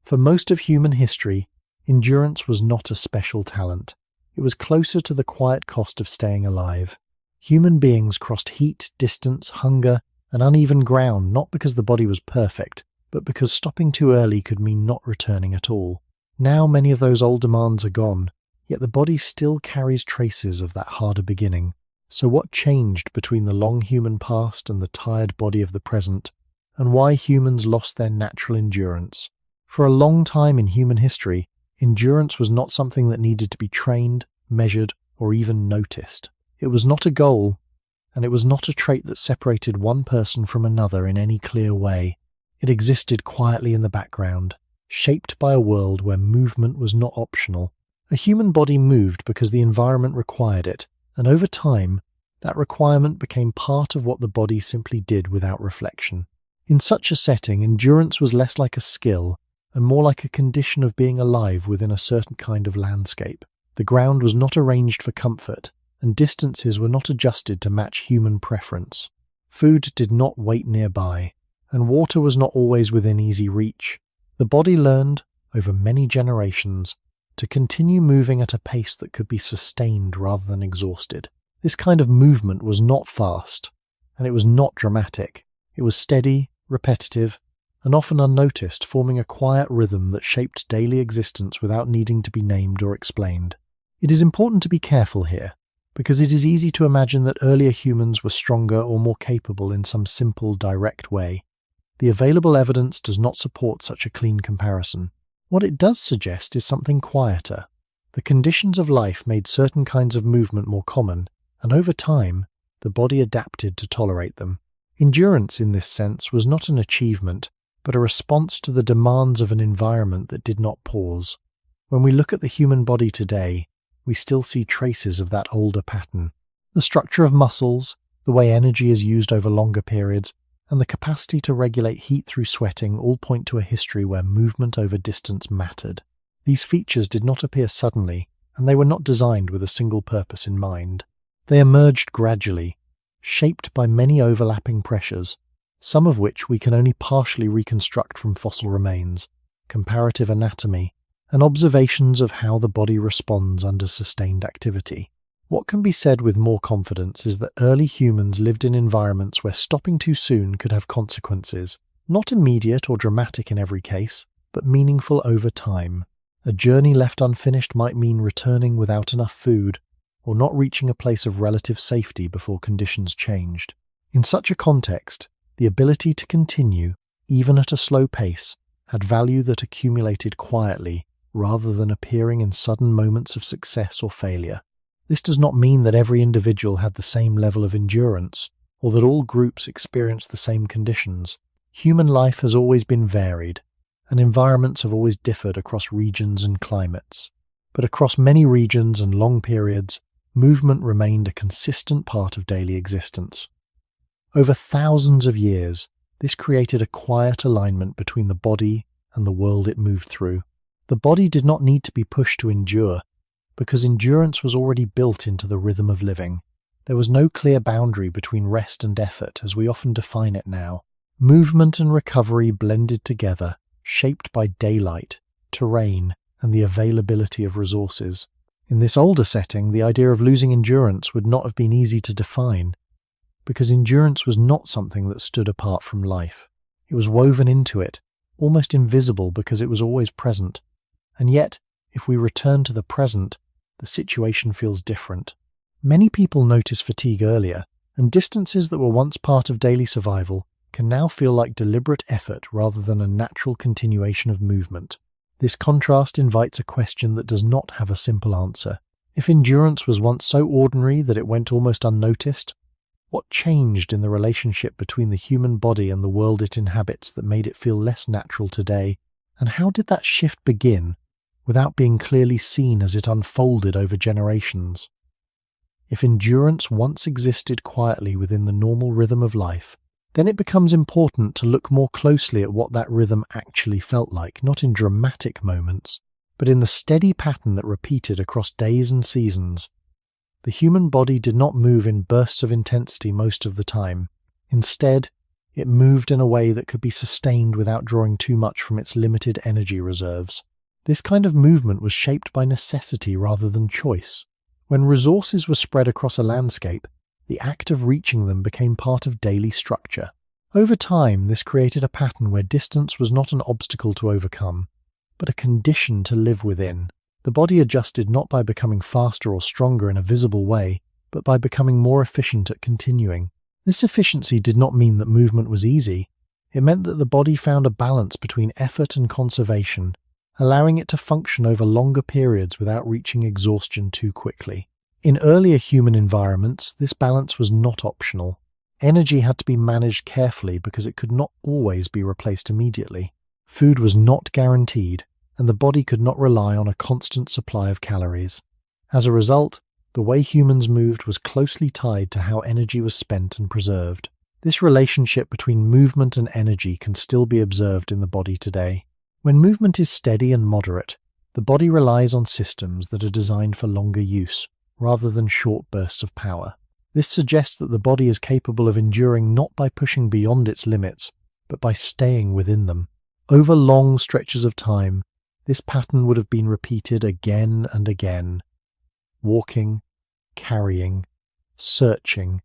For most of human history, endurance was not a special talent. It was closer to the quiet cost of staying alive. Human beings crossed heat, distance, hunger, and uneven ground not because the body was perfect, but because stopping too early could mean not returning at all. Now many of those old demands are gone, yet the body still carries traces of that harder beginning. So what changed between the long human past and the tired body of the present, and why humans lost their natural endurance? For a long time in human history, endurance was not something that needed to be trained, measured, or even noticed. It was not a goal, and it was not a trait that separated one person from another in any clear way. It existed quietly in the background, shaped by a world where movement was not optional. A human body moved because the environment required it, and over time, that requirement became part of what the body simply did without reflection. In such a setting, endurance was less like a skill and more like a condition of being alive within a certain kind of landscape. The ground was not arranged for comfort, and distances were not adjusted to match human preference. Food did not wait nearby, and water was not always within easy reach. The body learned, over many generations, to continue moving at a pace that could be sustained rather than exhausted. This kind of movement was not fast, and it was not dramatic. It was steady, repetitive, and often unnoticed, forming a quiet rhythm that shaped daily existence without needing to be named or explained. It is important to be careful here, because it is easy to imagine that earlier humans were stronger or more capable in some simple, direct way. The available evidence does not support such a clean comparison. What it does suggest is something quieter. The conditions of life made certain kinds of movement more common, and over time, the body adapted to tolerate them. Endurance, in this sense, was not an achievement, but a response to the demands of an environment that did not pause. When we look at the human body today, we still see traces of that older pattern. The structure of muscles, the way energy is used over longer periods, and the capacity to regulate heat through sweating all point to a history where movement over distance mattered. These features did not appear suddenly, and they were not designed with a single purpose in mind. They emerged gradually, shaped by many overlapping pressures, some of which we can only partially reconstruct from fossil remains, comparative anatomy, and observations of how the body responds under sustained activity. What can be said with more confidence is that early humans lived in environments where stopping too soon could have consequences, not immediate or dramatic in every case, but meaningful over time. A journey left unfinished might mean returning without enough food, or not reaching a place of relative safety before conditions changed. In such a context, the ability to continue, even at a slow pace, had value that accumulated quietly rather than appearing in sudden moments of success or failure. This does not mean that every individual had the same level of endurance, or that all groups experienced the same conditions. Human life has always been varied, and environments have always differed across regions and climates. But across many regions and long periods, movement remained a consistent part of daily existence. Over thousands of years, this created a quiet alignment between the body and the world it moved through. The body did not need to be pushed to endure, because endurance was already built into the rhythm of living. There was no clear boundary between rest and effort as we often define it now. Movement and recovery blended together, shaped by daylight, terrain, and the availability of resources. In this older setting, the idea of losing endurance would not have been easy to define, because endurance was not something that stood apart from life. It was woven into it, almost invisible because it was always present. And yet, if we return to the present, the situation feels different. Many people notice fatigue earlier, and distances that were once part of daily survival can now feel like deliberate effort rather than a natural continuation of movement. This contrast invites a question that does not have a simple answer. If endurance was once so ordinary that it went almost unnoticed, what changed in the relationship between the human body and the world it inhabits that made it feel less natural today? And how did that shift begin, without being clearly seen as it unfolded over generations? If endurance once existed quietly within the normal rhythm of life, then it becomes important to look more closely at what that rhythm actually felt like, not in dramatic moments, but in the steady pattern that repeated across days and seasons. The human body did not move in bursts of intensity most of the time. Instead, It moved in a way that could be sustained without drawing too much from its limited energy reserves. This kind of movement was shaped by necessity rather than choice. When resources were spread across a landscape, the act of reaching them became part of daily structure. Over time, this created a pattern where distance was not an obstacle to overcome, but a condition to live within. The body adjusted not by becoming faster or stronger in a visible way, but by becoming more efficient at continuing. This efficiency did not mean that movement was easy. It meant that the body found a balance between effort and conservation, allowing it to function over longer periods without reaching exhaustion too quickly. In earlier human environments, this balance was not optional. Energy had to be managed carefully because it could not always be replaced immediately. Food was not guaranteed, and the body could not rely on a constant supply of calories. As a result, the way humans moved was closely tied to how energy was spent and preserved. This relationship between movement and energy can still be observed in the body today. When movement is steady and moderate, the body relies on systems that are designed for longer use, rather than short bursts of power. This suggests that the body is capable of enduring not by pushing beyond its limits, but by staying within them. Over long stretches of time, this pattern would have been repeated again and again. Walking, carrying, searching,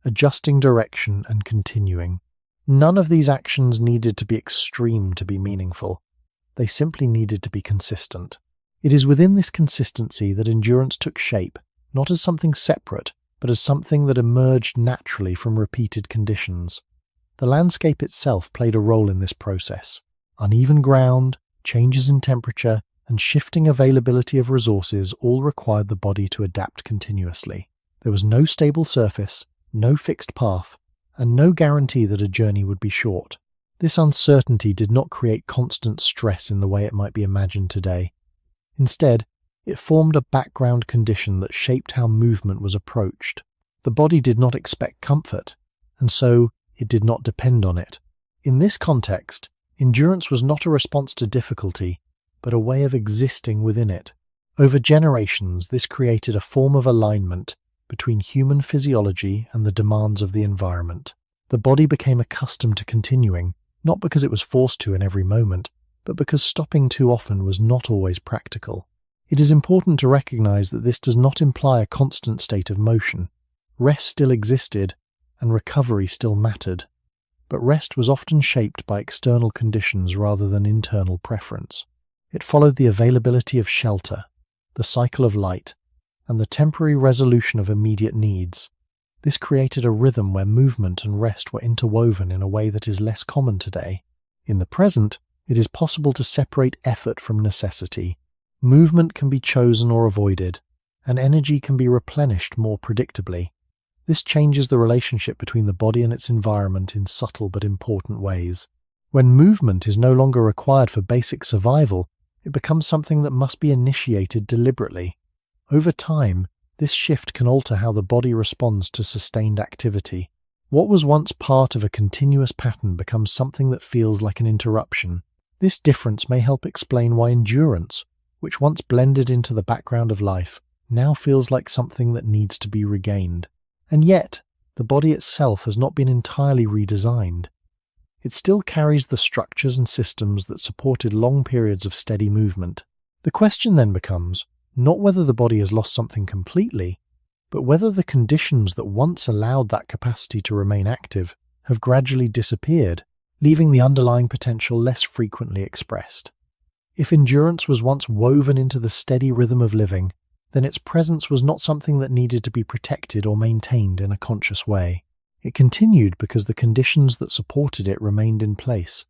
adjusting direction, and continuing. None of these actions needed to be extreme to be meaningful. They simply needed to be consistent. It is within this consistency that endurance took shape, not as something separate, but as something that emerged naturally from repeated conditions. The landscape itself played a role in this process. Uneven ground, changes in temperature, and shifting availability of resources all required the body to adapt continuously. There was no stable surface, no fixed path, and no guarantee that a journey would be short. This uncertainty did not create constant stress in the way it might be imagined today. Instead, it formed a background condition that shaped how movement was approached. The body did not expect comfort, and so it did not depend on it. In this context, endurance was not a response to difficulty, but a way of existing within it. Over generations, this created a form of alignment between human physiology and the demands of the environment. The body became accustomed to continuing, not because it was forced to in every moment, but because stopping too often was not always practical. It is important to recognize that this does not imply a constant state of motion. Rest still existed, and recovery still mattered. But rest was often shaped by external conditions rather than internal preference. It followed the availability of shelter, the cycle of light, and the temporary resolution of immediate needs. This created a rhythm where movement and rest were interwoven in a way that is less common today. In the present, it is possible to separate effort from necessity. Movement can be chosen or avoided, and energy can be replenished more predictably. This changes the relationship between the body and its environment in subtle but important ways. When movement is no longer required for basic survival, it becomes something that must be initiated deliberately. Over time, this shift can alter how the body responds to sustained activity. What was once part of a continuous pattern becomes something that feels like an interruption. This difference may help explain why endurance, which once blended into the background of life, now feels like something that needs to be regained. And yet, the body itself has not been entirely redesigned. It still carries the structures and systems that supported long periods of steady movement. The question then becomes, not whether the body has lost something completely, but whether the conditions that once allowed that capacity to remain active have gradually disappeared, leaving the underlying potential less frequently expressed. If endurance was once woven into the steady rhythm of living, then its presence was not something that needed to be protected or maintained in a conscious way. It continued because the conditions that supported it remained in place.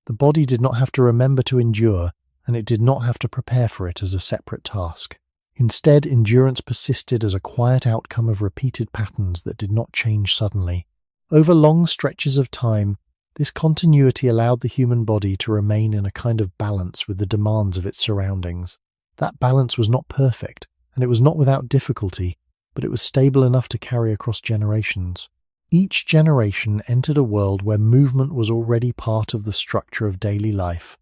The body did not have to remember to endure, and it did not have to prepare for it as a separate task. Instead, endurance persisted as a quiet outcome of repeated patterns that did not change suddenly. Over long stretches of time, this continuity allowed the human body to remain in a kind of balance with the demands of its surroundings. That balance was not perfect, and it was not without difficulty, but it was stable enough to carry across generations. Each generation entered a world where movement was already part of the structure of daily life,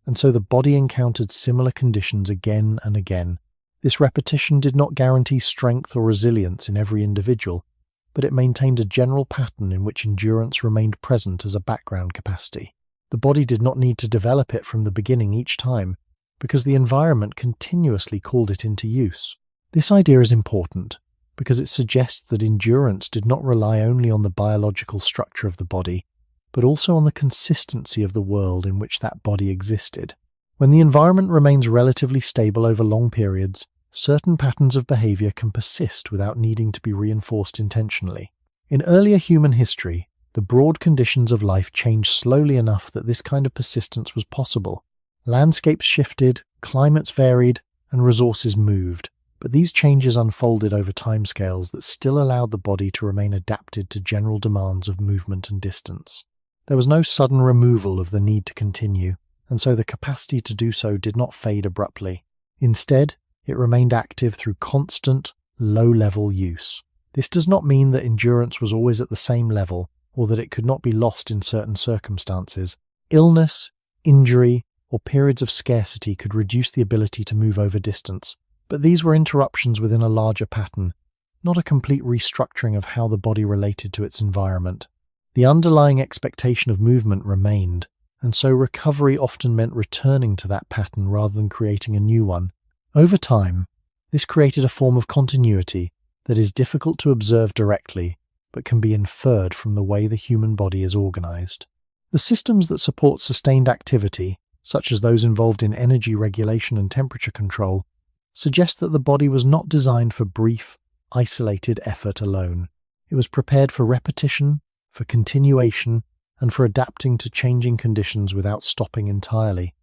and so the body encountered similar conditions again and again. This repetition did not guarantee strength or resilience in every individual, but it maintained a general pattern in which endurance remained present as a background capacity. The body did not need to develop it from the beginning each time, because the environment continuously called it into use. This idea is important because it suggests that endurance did not rely only on the biological structure of the body, but also on the consistency of the world in which that body existed. When the environment remains relatively stable over long periods, certain patterns of behavior can persist without needing to be reinforced intentionally. In earlier human history, the broad conditions of life changed slowly enough that this kind of persistence was possible. Landscapes shifted, climates varied, and resources moved, but these changes unfolded over timescales that still allowed the body to remain adapted to general demands of movement and distance. There was no sudden removal of the need to continue, and so the capacity to do so did not fade abruptly. Instead, it remained active through constant, low-level use. This does not mean that endurance was always at the same level, or that it could not be lost in certain circumstances. Illness, injury, or periods of scarcity could reduce the ability to move over distance, but these were interruptions within a larger pattern, not a complete restructuring of how the body related to its environment. The underlying expectation of movement remained, and so recovery often meant returning to that pattern rather than creating a new one. Over time, this created a form of continuity that is difficult to observe directly, but can be inferred from the way the human body is organized. The systems that support sustained activity, such as those involved in energy regulation and temperature control, suggest that the body was not designed for brief, isolated effort alone. It was prepared for repetition, for continuation, and for adapting to changing conditions without stopping entirely.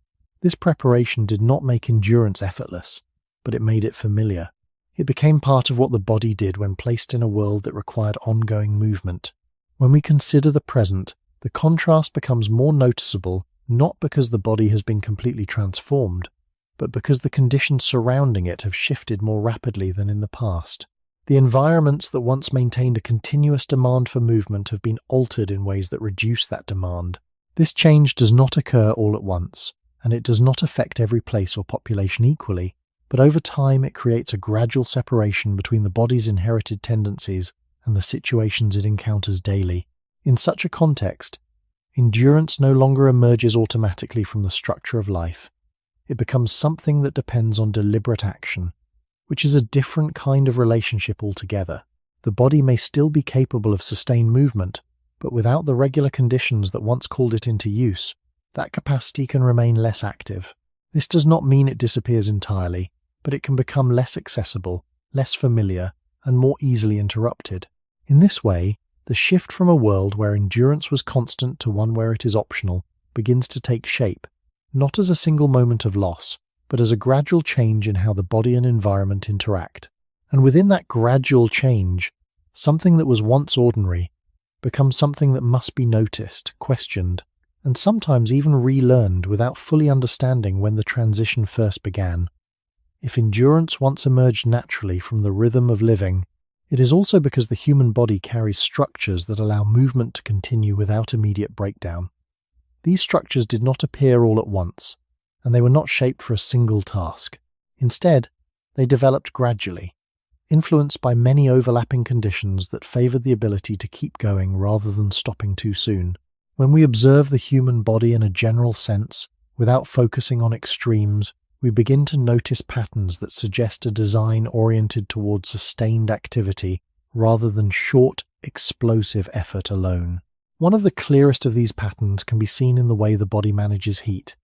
This preparation did not make endurance effortless, but it made it familiar. It became part of what the body did when placed in a world that required ongoing movement. When we consider the present, the contrast becomes more noticeable, not because the body has been completely transformed, but because the conditions surrounding it have shifted more rapidly than in the past. The environments that once maintained a continuous demand for movement have been altered in ways that reduce that demand. This change does not occur all at once, and it does not affect every place or population equally, but over time it creates a gradual separation between the body's inherited tendencies and the situations it encounters daily. In such a context, endurance no longer emerges automatically from the structure of life. It becomes something that depends on deliberate action, which is a different kind of relationship altogether. The body may still be capable of sustained movement, but without the regular conditions that once called it into use, that capacity can remain less active. This does not mean it disappears entirely, but it can become less accessible, less familiar, and more easily interrupted. In this way, the shift from a world where endurance was constant to one where it is optional begins to take shape, not as a single moment of loss, but as a gradual change in how the body and environment interact. And within that gradual change, something that was once ordinary becomes something that must be noticed, questioned, and sometimes even relearned without fully understanding when the transition first began. If endurance once emerged naturally from the rhythm of living, it is also because the human body carries structures that allow movement to continue without immediate breakdown. These structures did not appear all at once, and they were not shaped for a single task. Instead, they developed gradually, influenced by many overlapping conditions that favored the ability to keep going rather than stopping too soon. When we observe the human body in a general sense, without focusing on extremes, we begin to notice patterns that suggest a design oriented towards sustained activity rather than short, explosive effort alone. One of the clearest of these patterns can be seen in the way the body manages heat.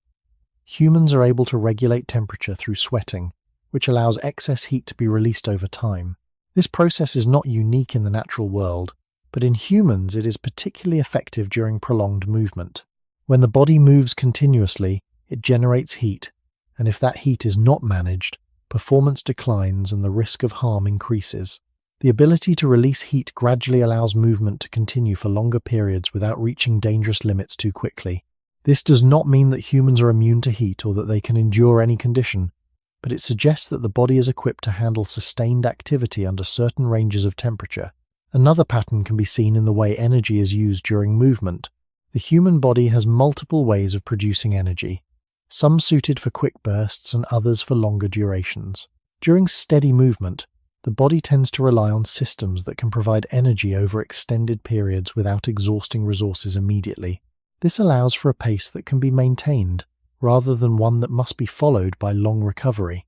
Humans are able to regulate temperature through sweating, which allows excess heat to be released over time. This process is not unique in the natural world, but in humans it is particularly effective during prolonged movement. When the body moves continuously, it generates heat, and if that heat is not managed, performance declines and the risk of harm increases. The ability to release heat gradually allows movement to continue for longer periods without reaching dangerous limits too quickly. This does not mean that humans are immune to heat or that they can endure any condition, but it suggests that the body is equipped to handle sustained activity under certain ranges of temperature. Another pattern can be seen in the way energy is used during movement. The human body has multiple ways of producing energy, some suited for quick bursts and others for longer durations. During steady movement, the body tends to rely on systems that can provide energy over extended periods without exhausting resources immediately. This allows for a pace that can be maintained, rather than one that must be followed by long recovery.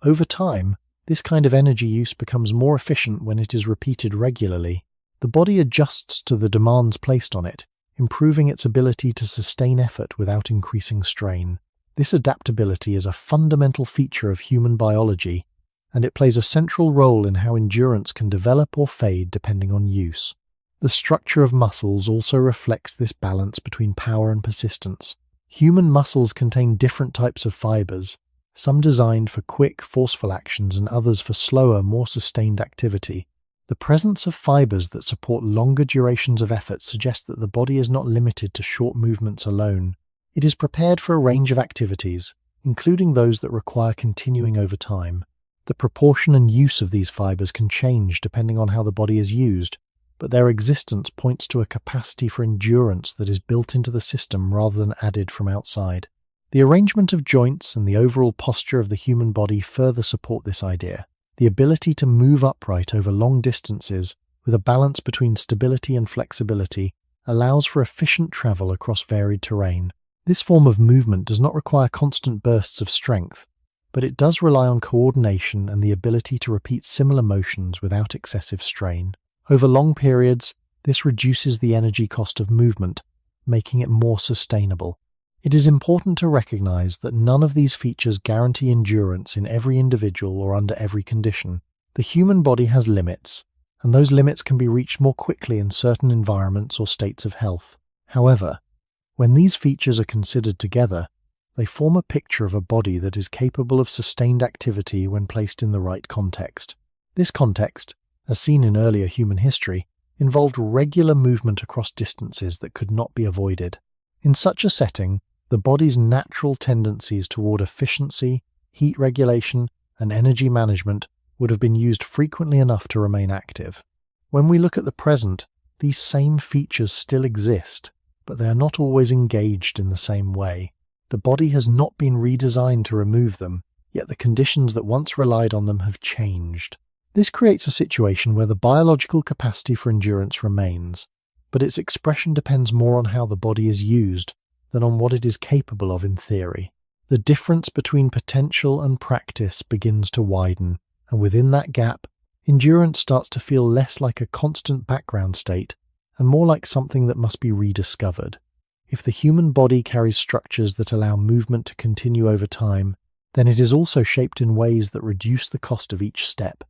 Over time, this kind of energy use becomes more efficient when it is repeated regularly. The body adjusts to the demands placed on it, improving its ability to sustain effort without increasing strain. This adaptability is a fundamental feature of human biology, and it plays a central role in how endurance can develop or fade depending on use. The structure of muscles also reflects this balance between power and persistence. Human muscles contain different types of fibers, some designed for quick, forceful actions and others for slower, more sustained activity. The presence of fibers that support longer durations of effort suggests that the body is not limited to short movements alone. It is prepared for a range of activities, including those that require continuing over time. The proportion and use of these fibers can change depending on how the body is used, but their existence points to a capacity for endurance that is built into the system rather than added from outside. The arrangement of joints and the overall posture of the human body further support this idea. The ability to move upright over long distances with a balance between stability and flexibility allows for efficient travel across varied terrain. This form of movement does not require constant bursts of strength, but it does rely on coordination and the ability to repeat similar motions without excessive strain. Over long periods, this reduces the energy cost of movement, making it more sustainable. It is important to recognize that none of these features guarantee endurance in every individual or under every condition. The human body has limits, and those limits can be reached more quickly in certain environments or states of health. However, when these features are considered together, they form a picture of a body that is capable of sustained activity when placed in the right context. This context, as seen in earlier human history, involved regular movement across distances that could not be avoided. In such a setting, the body's natural tendencies toward efficiency, heat regulation, and energy management would have been used frequently enough to remain active. When we look at the present, these same features still exist, but they are not always engaged in the same way. The body has not been redesigned to remove them, yet the conditions that once relied on them have changed. This creates a situation where the biological capacity for endurance remains, but its expression depends more on how the body is used than on what it is capable of in theory. The difference between potential and practice begins to widen, and within that gap, endurance starts to feel less like a constant background state and more like something that must be rediscovered. If the human body carries structures that allow movement to continue over time, then it is also shaped in ways that reduce the cost of each step,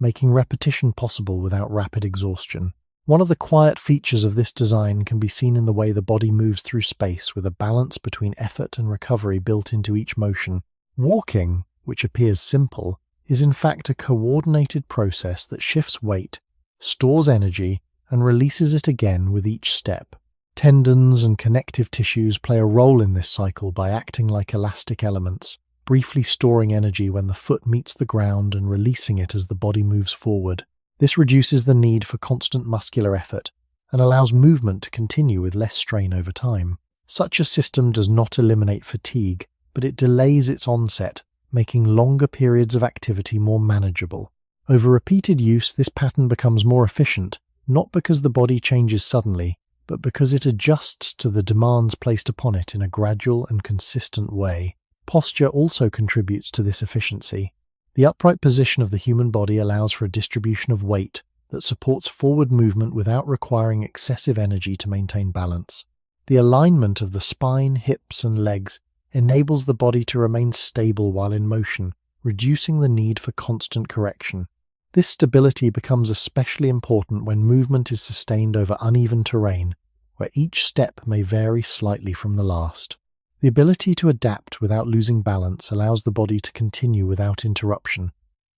making repetition possible without rapid exhaustion. One of the quiet features of this design can be seen in the way the body moves through space with a balance between effort and recovery built into each motion. Walking, which appears simple, is in fact a coordinated process that shifts weight, stores energy, and releases it again with each step. Tendons and connective tissues play a role in this cycle by acting like elastic elements, briefly storing energy when the foot meets the ground and releasing it as the body moves forward. This reduces the need for constant muscular effort and allows movement to continue with less strain over time. Such a system does not eliminate fatigue, but it delays its onset, making longer periods of activity more manageable. Over repeated use, this pattern becomes more efficient, not because the body changes suddenly, but because it adjusts to the demands placed upon it in a gradual and consistent way. Posture also contributes to this efficiency. The upright position of the human body allows for a distribution of weight that supports forward movement without requiring excessive energy to maintain balance. The alignment of the spine, hips, and legs enables the body to remain stable while in motion, reducing the need for constant correction. This stability becomes especially important when movement is sustained over uneven terrain, where each step may vary slightly from the last. The ability to adapt without losing balance allows the body to continue without interruption,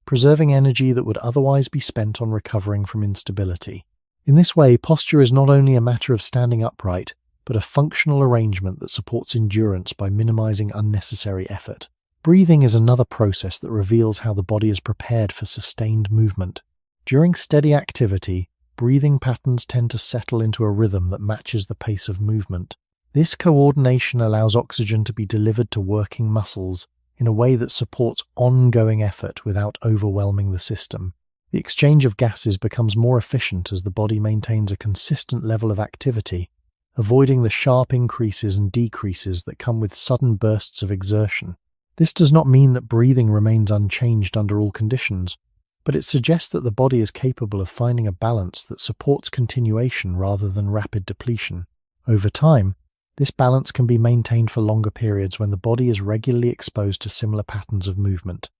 preserving energy that would otherwise be spent on recovering from instability. In this way, posture is not only a matter of standing upright, but a functional arrangement that supports endurance by minimizing unnecessary effort. Breathing is another process that reveals how the body is prepared for sustained movement. During steady activity, breathing patterns tend to settle into a rhythm that matches the pace of movement. This coordination allows oxygen to be delivered to working muscles in a way that supports ongoing effort without overwhelming the system. The exchange of gases becomes more efficient as the body maintains a consistent level of activity, avoiding the sharp increases and decreases that come with sudden bursts of exertion. This does not mean that breathing remains unchanged under all conditions, but it suggests that the body is capable of finding a balance that supports continuation rather than rapid depletion. Over time, this balance can be maintained for longer periods when the body is regularly exposed to similar patterns of movement.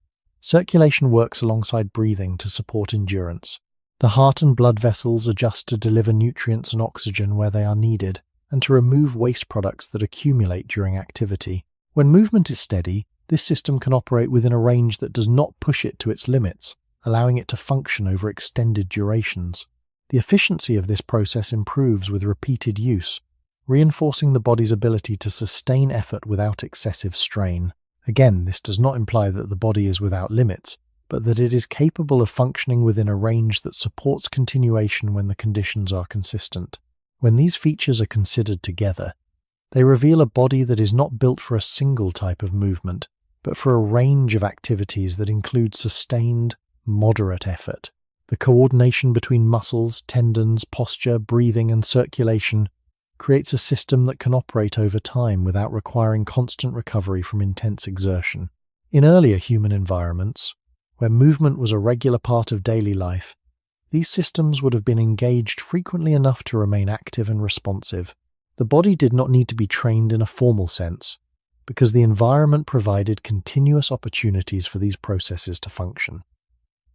Circulation works alongside breathing to support endurance. The heart and blood vessels adjust to deliver nutrients and oxygen where they are needed, and to remove waste products that accumulate during activity. When movement is steady, this system can operate within a range that does not push it to its limits, allowing it to function over extended durations. The efficiency of this process improves with repeated use, reinforcing the body's ability to sustain effort without excessive strain. Again, this does not imply that the body is without limits, but that it is capable of functioning within a range that supports continuation when the conditions are consistent. When these features are considered together, they reveal a body that is not built for a single type of movement, but for a range of activities that include sustained, moderate effort. The coordination between muscles, tendons, posture, breathing, and circulation creates a system that can operate over time without requiring constant recovery from intense exertion. In earlier human environments, where movement was a regular part of daily life, these systems would have been engaged frequently enough to remain active and responsive. The body did not need to be trained in a formal sense, because the environment provided continuous opportunities for these processes to function.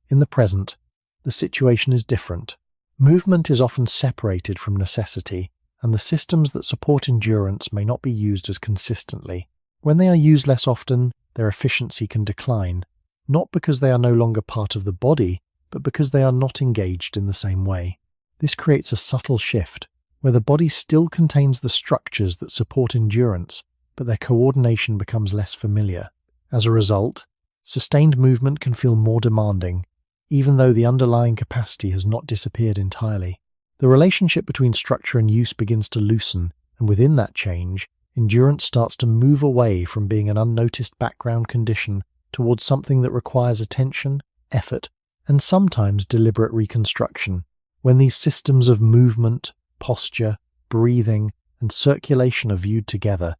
In the present, the situation is different. Movement is often separated from necessity, and the systems that support endurance may not be used as consistently. When they are used less often, their efficiency can decline, not because they are no longer part of the body, but because they are not engaged in the same way. This creates a subtle shift, where the body still contains the structures that support endurance, but their coordination becomes less familiar. As a result, sustained movement can feel more demanding, even though the underlying capacity has not disappeared entirely. The relationship between structure and use begins to loosen, and within that change, endurance starts to move away from being an unnoticed background condition towards something that requires attention, effort, and sometimes deliberate reconstruction. When these systems of movement, posture, breathing, and circulation are viewed together,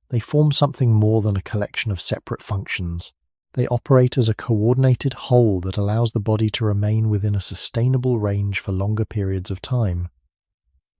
they form something more than a collection of separate functions. They operate as a coordinated whole that allows the body to remain within a sustainable range for longer periods of time.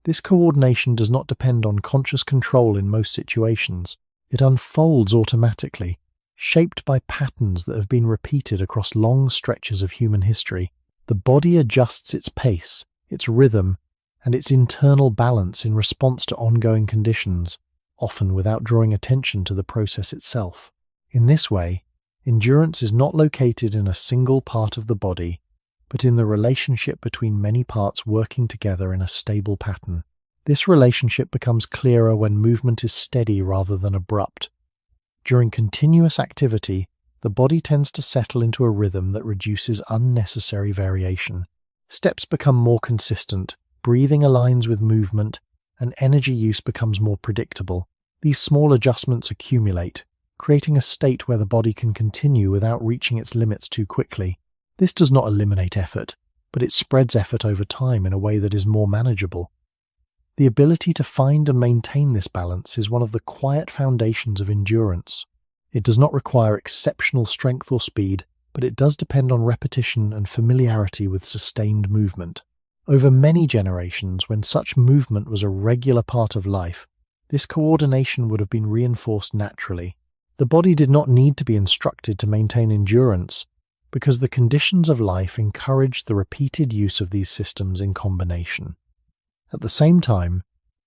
This coordination does not depend on conscious control in most situations. It unfolds automatically, shaped by patterns that have been repeated across long stretches of human history. The body adjusts its pace, its rhythm, and its internal balance in response to ongoing conditions, often without drawing attention to the process itself. In this way, endurance is not located in a single part of the body, but in the relationship between many parts working together in a stable pattern. This relationship becomes clearer when movement is steady rather than abrupt. During continuous activity, the body tends to settle into a rhythm that reduces unnecessary variation. Steps become more consistent, breathing aligns with movement, and energy use becomes more predictable. These small adjustments accumulate, creating a state where the body can continue without reaching its limits too quickly. This does not eliminate effort, but it spreads effort over time in a way that is more manageable. The ability to find and maintain this balance is one of the quiet foundations of endurance. It does not require exceptional strength or speed, but it does depend on repetition and familiarity with sustained movement. Over many generations, when such movement was a regular part of life, this coordination would have been reinforced naturally. The body did not need to be instructed to maintain endurance, because the conditions of life encouraged the repeated use of these systems in combination. At the same time,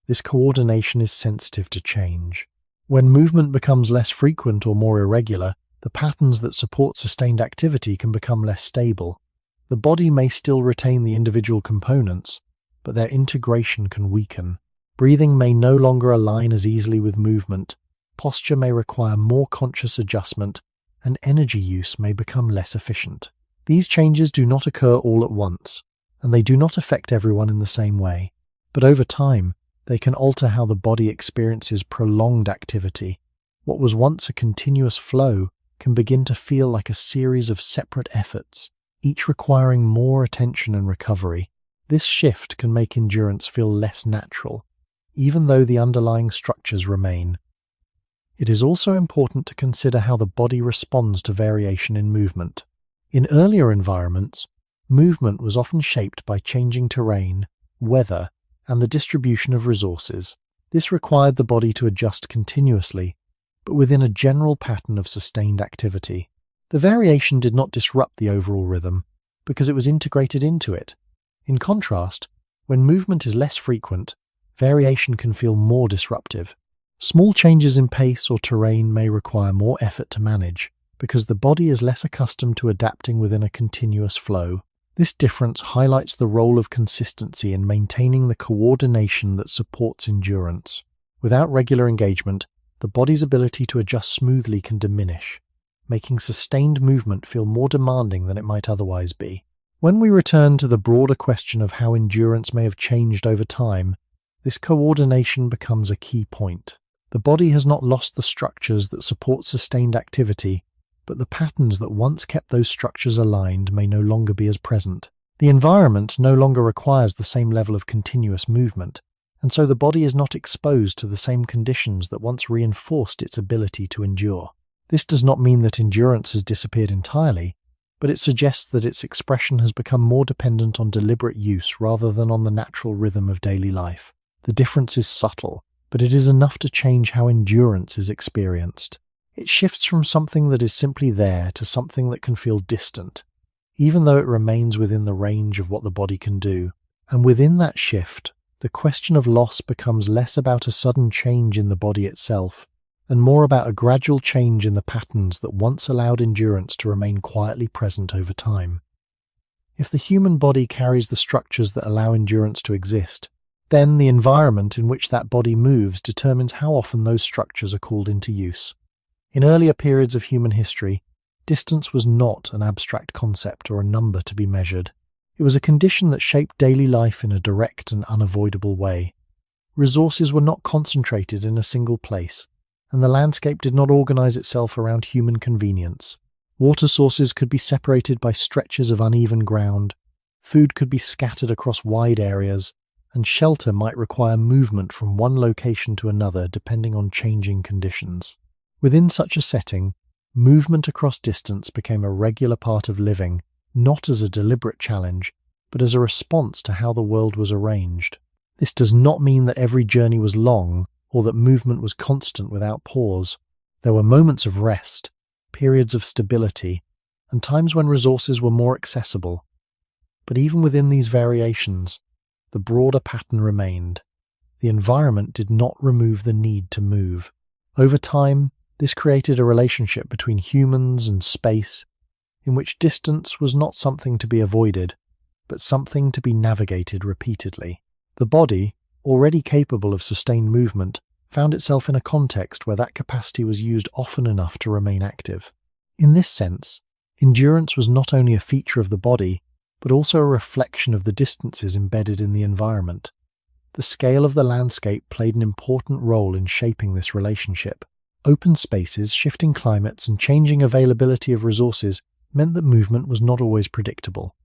this coordination is sensitive to change. When movement becomes less frequent or more irregular, the patterns that support sustained activity can become less stable. The body may still retain the individual components, but their integration can weaken. Breathing may no longer align as easily with movement, posture may require more conscious adjustment, and energy use may become less efficient. These changes do not occur all at once, and they do not affect everyone in the same way. But over time, they can alter how the body experiences prolonged activity. What was once a continuous flow can begin to feel like a series of separate efforts, each requiring more attention and recovery. This shift can make endurance feel less natural, even though the underlying structures remain. It is also important to consider how the body responds to variation in movement. In earlier environments, movement was often shaped by changing terrain, weather, and the distribution of resources. This required the body to adjust continuously, but within a general pattern of sustained activity. The variation did not disrupt the overall rhythm, because it was integrated into it. In contrast, when movement is less frequent, variation can feel more disruptive. Small changes in pace or terrain may require more effort to manage, because the body is less accustomed to adapting within a continuous flow. This difference highlights the role of consistency in maintaining the coordination that supports endurance. Without regular engagement, the body's ability to adjust smoothly can diminish, making sustained movement feel more demanding than it might otherwise be. When we return to the broader question of how endurance may have changed over time, this coordination becomes a key point. The body has not lost the structures that support sustained activity, but the patterns that once kept those structures aligned may no longer be as present. The environment no longer requires the same level of continuous movement, and so the body is not exposed to the same conditions that once reinforced its ability to endure. This does not mean that endurance has disappeared entirely, but it suggests that its expression has become more dependent on deliberate use rather than on the natural rhythm of daily life. The difference is subtle, but it is enough to change how endurance is experienced. It shifts from something that is simply there to something that can feel distant, even though it remains within the range of what the body can do. And within that shift, the question of loss becomes less about a sudden change in the body itself, and more about a gradual change in the patterns that once allowed endurance to remain quietly present over time. If the human body carries the structures that allow endurance to exist, then the environment in which that body moves determines how often those structures are called into use. In earlier periods of human history, distance was not an abstract concept or a number to be measured. It was a condition that shaped daily life in a direct and unavoidable way. Resources were not concentrated in a single place, and the landscape did not organize itself around human convenience. Water sources could be separated by stretches of uneven ground, food could be scattered across wide areas, and shelter might require movement from one location to another depending on changing conditions. Within such a setting, movement across distance became a regular part of living, not as a deliberate challenge, but as a response to how the world was arranged. This does not mean that every journey was long, or that movement was constant without pause. There were moments of rest, periods of stability, and times when resources were more accessible. But even within these variations, the broader pattern remained. The environment did not remove the need to move. Over time, this created a relationship between humans and space, in which distance was not something to be avoided, but something to be navigated repeatedly. The body, already capable of sustained movement, found itself in a context where that capacity was used often enough to remain active. In this sense, endurance was not only a feature of the body, but also a reflection of the distances embedded in the environment. The scale of the landscape played an important role in shaping this relationship. Open spaces, shifting climates, and changing availability of resources meant that movement was not always predictable.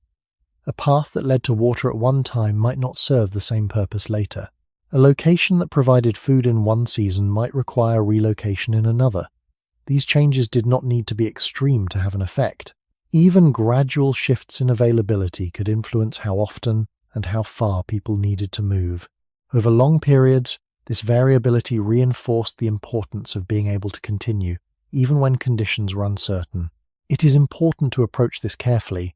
A path that led to water at one time might not serve the same purpose later. A location that provided food in one season might require relocation in another. These changes did not need to be extreme to have an effect. Even gradual shifts in availability could influence how often and how far people needed to move. Over long periods, this variability reinforced the importance of being able to continue, even when conditions were uncertain. It is important to approach this carefully,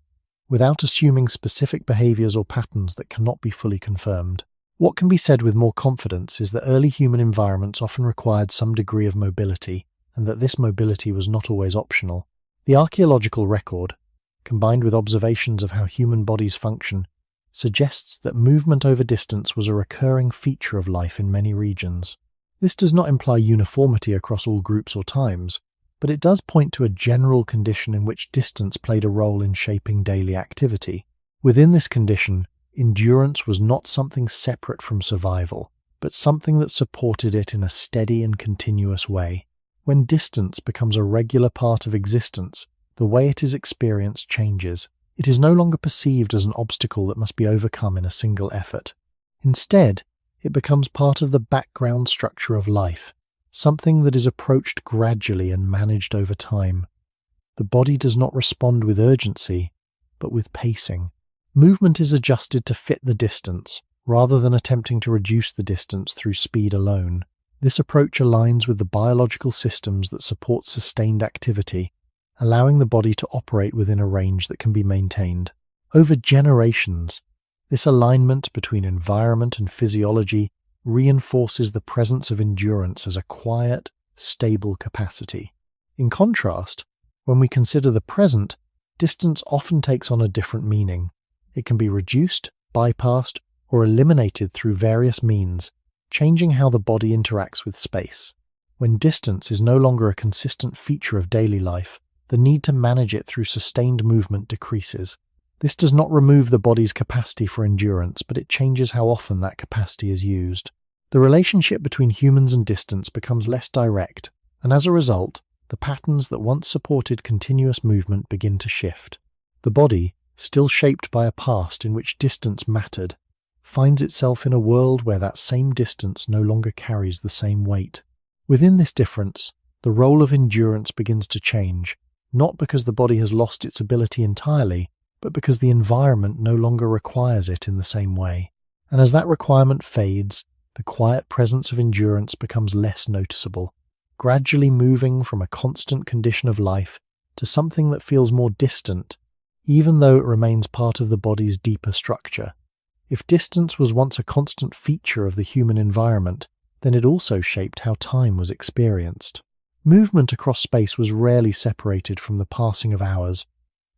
without assuming specific behaviors or patterns that cannot be fully confirmed. What can be said with more confidence is that early human environments often required some degree of mobility, and that this mobility was not always optional. The archaeological record, combined with observations of how human bodies function, suggests that movement over distance was a recurring feature of life in many regions. This does not imply uniformity across all groups or times, but it does point to a general condition in which distance played a role in shaping daily activity. Within this condition, endurance was not something separate from survival, but something that supported it in a steady and continuous way. When distance becomes a regular part of existence, the way it is experienced changes. It is no longer perceived as an obstacle that must be overcome in a single effort. Instead, it becomes part of the background structure of life, something that is approached gradually and managed over time. The body does not respond with urgency, but with pacing. Movement is adjusted to fit the distance, rather than attempting to reduce the distance through speed alone. This approach aligns with the biological systems that support sustained activity, allowing the body to operate within a range that can be maintained. Over generations, this alignment between environment and physiology reinforces the presence of endurance as a quiet, stable capacity. In contrast, when we consider the present, distance often takes on a different meaning. It can be reduced, bypassed, or eliminated through various means, changing how the body interacts with space. When distance is no longer a consistent feature of daily life, the need to manage it through sustained movement decreases. This does not remove the body's capacity for endurance, but it changes how often that capacity is used. The relationship between humans and distance becomes less direct, and as a result, the patterns that once supported continuous movement begin to shift. The body, still shaped by a past in which distance mattered, finds itself in a world where that same distance no longer carries the same weight. Within this difference, the role of endurance begins to change, not because the body has lost its ability entirely, but because the environment no longer requires it in the same way. And as that requirement fades, the quiet presence of endurance becomes less noticeable, gradually moving from a constant condition of life to something that feels more distant, even though it remains part of the body's deeper structure. If distance was once a constant feature of the human environment, then it also shaped how time was experienced. Movement across space was rarely separated from the passing of hours,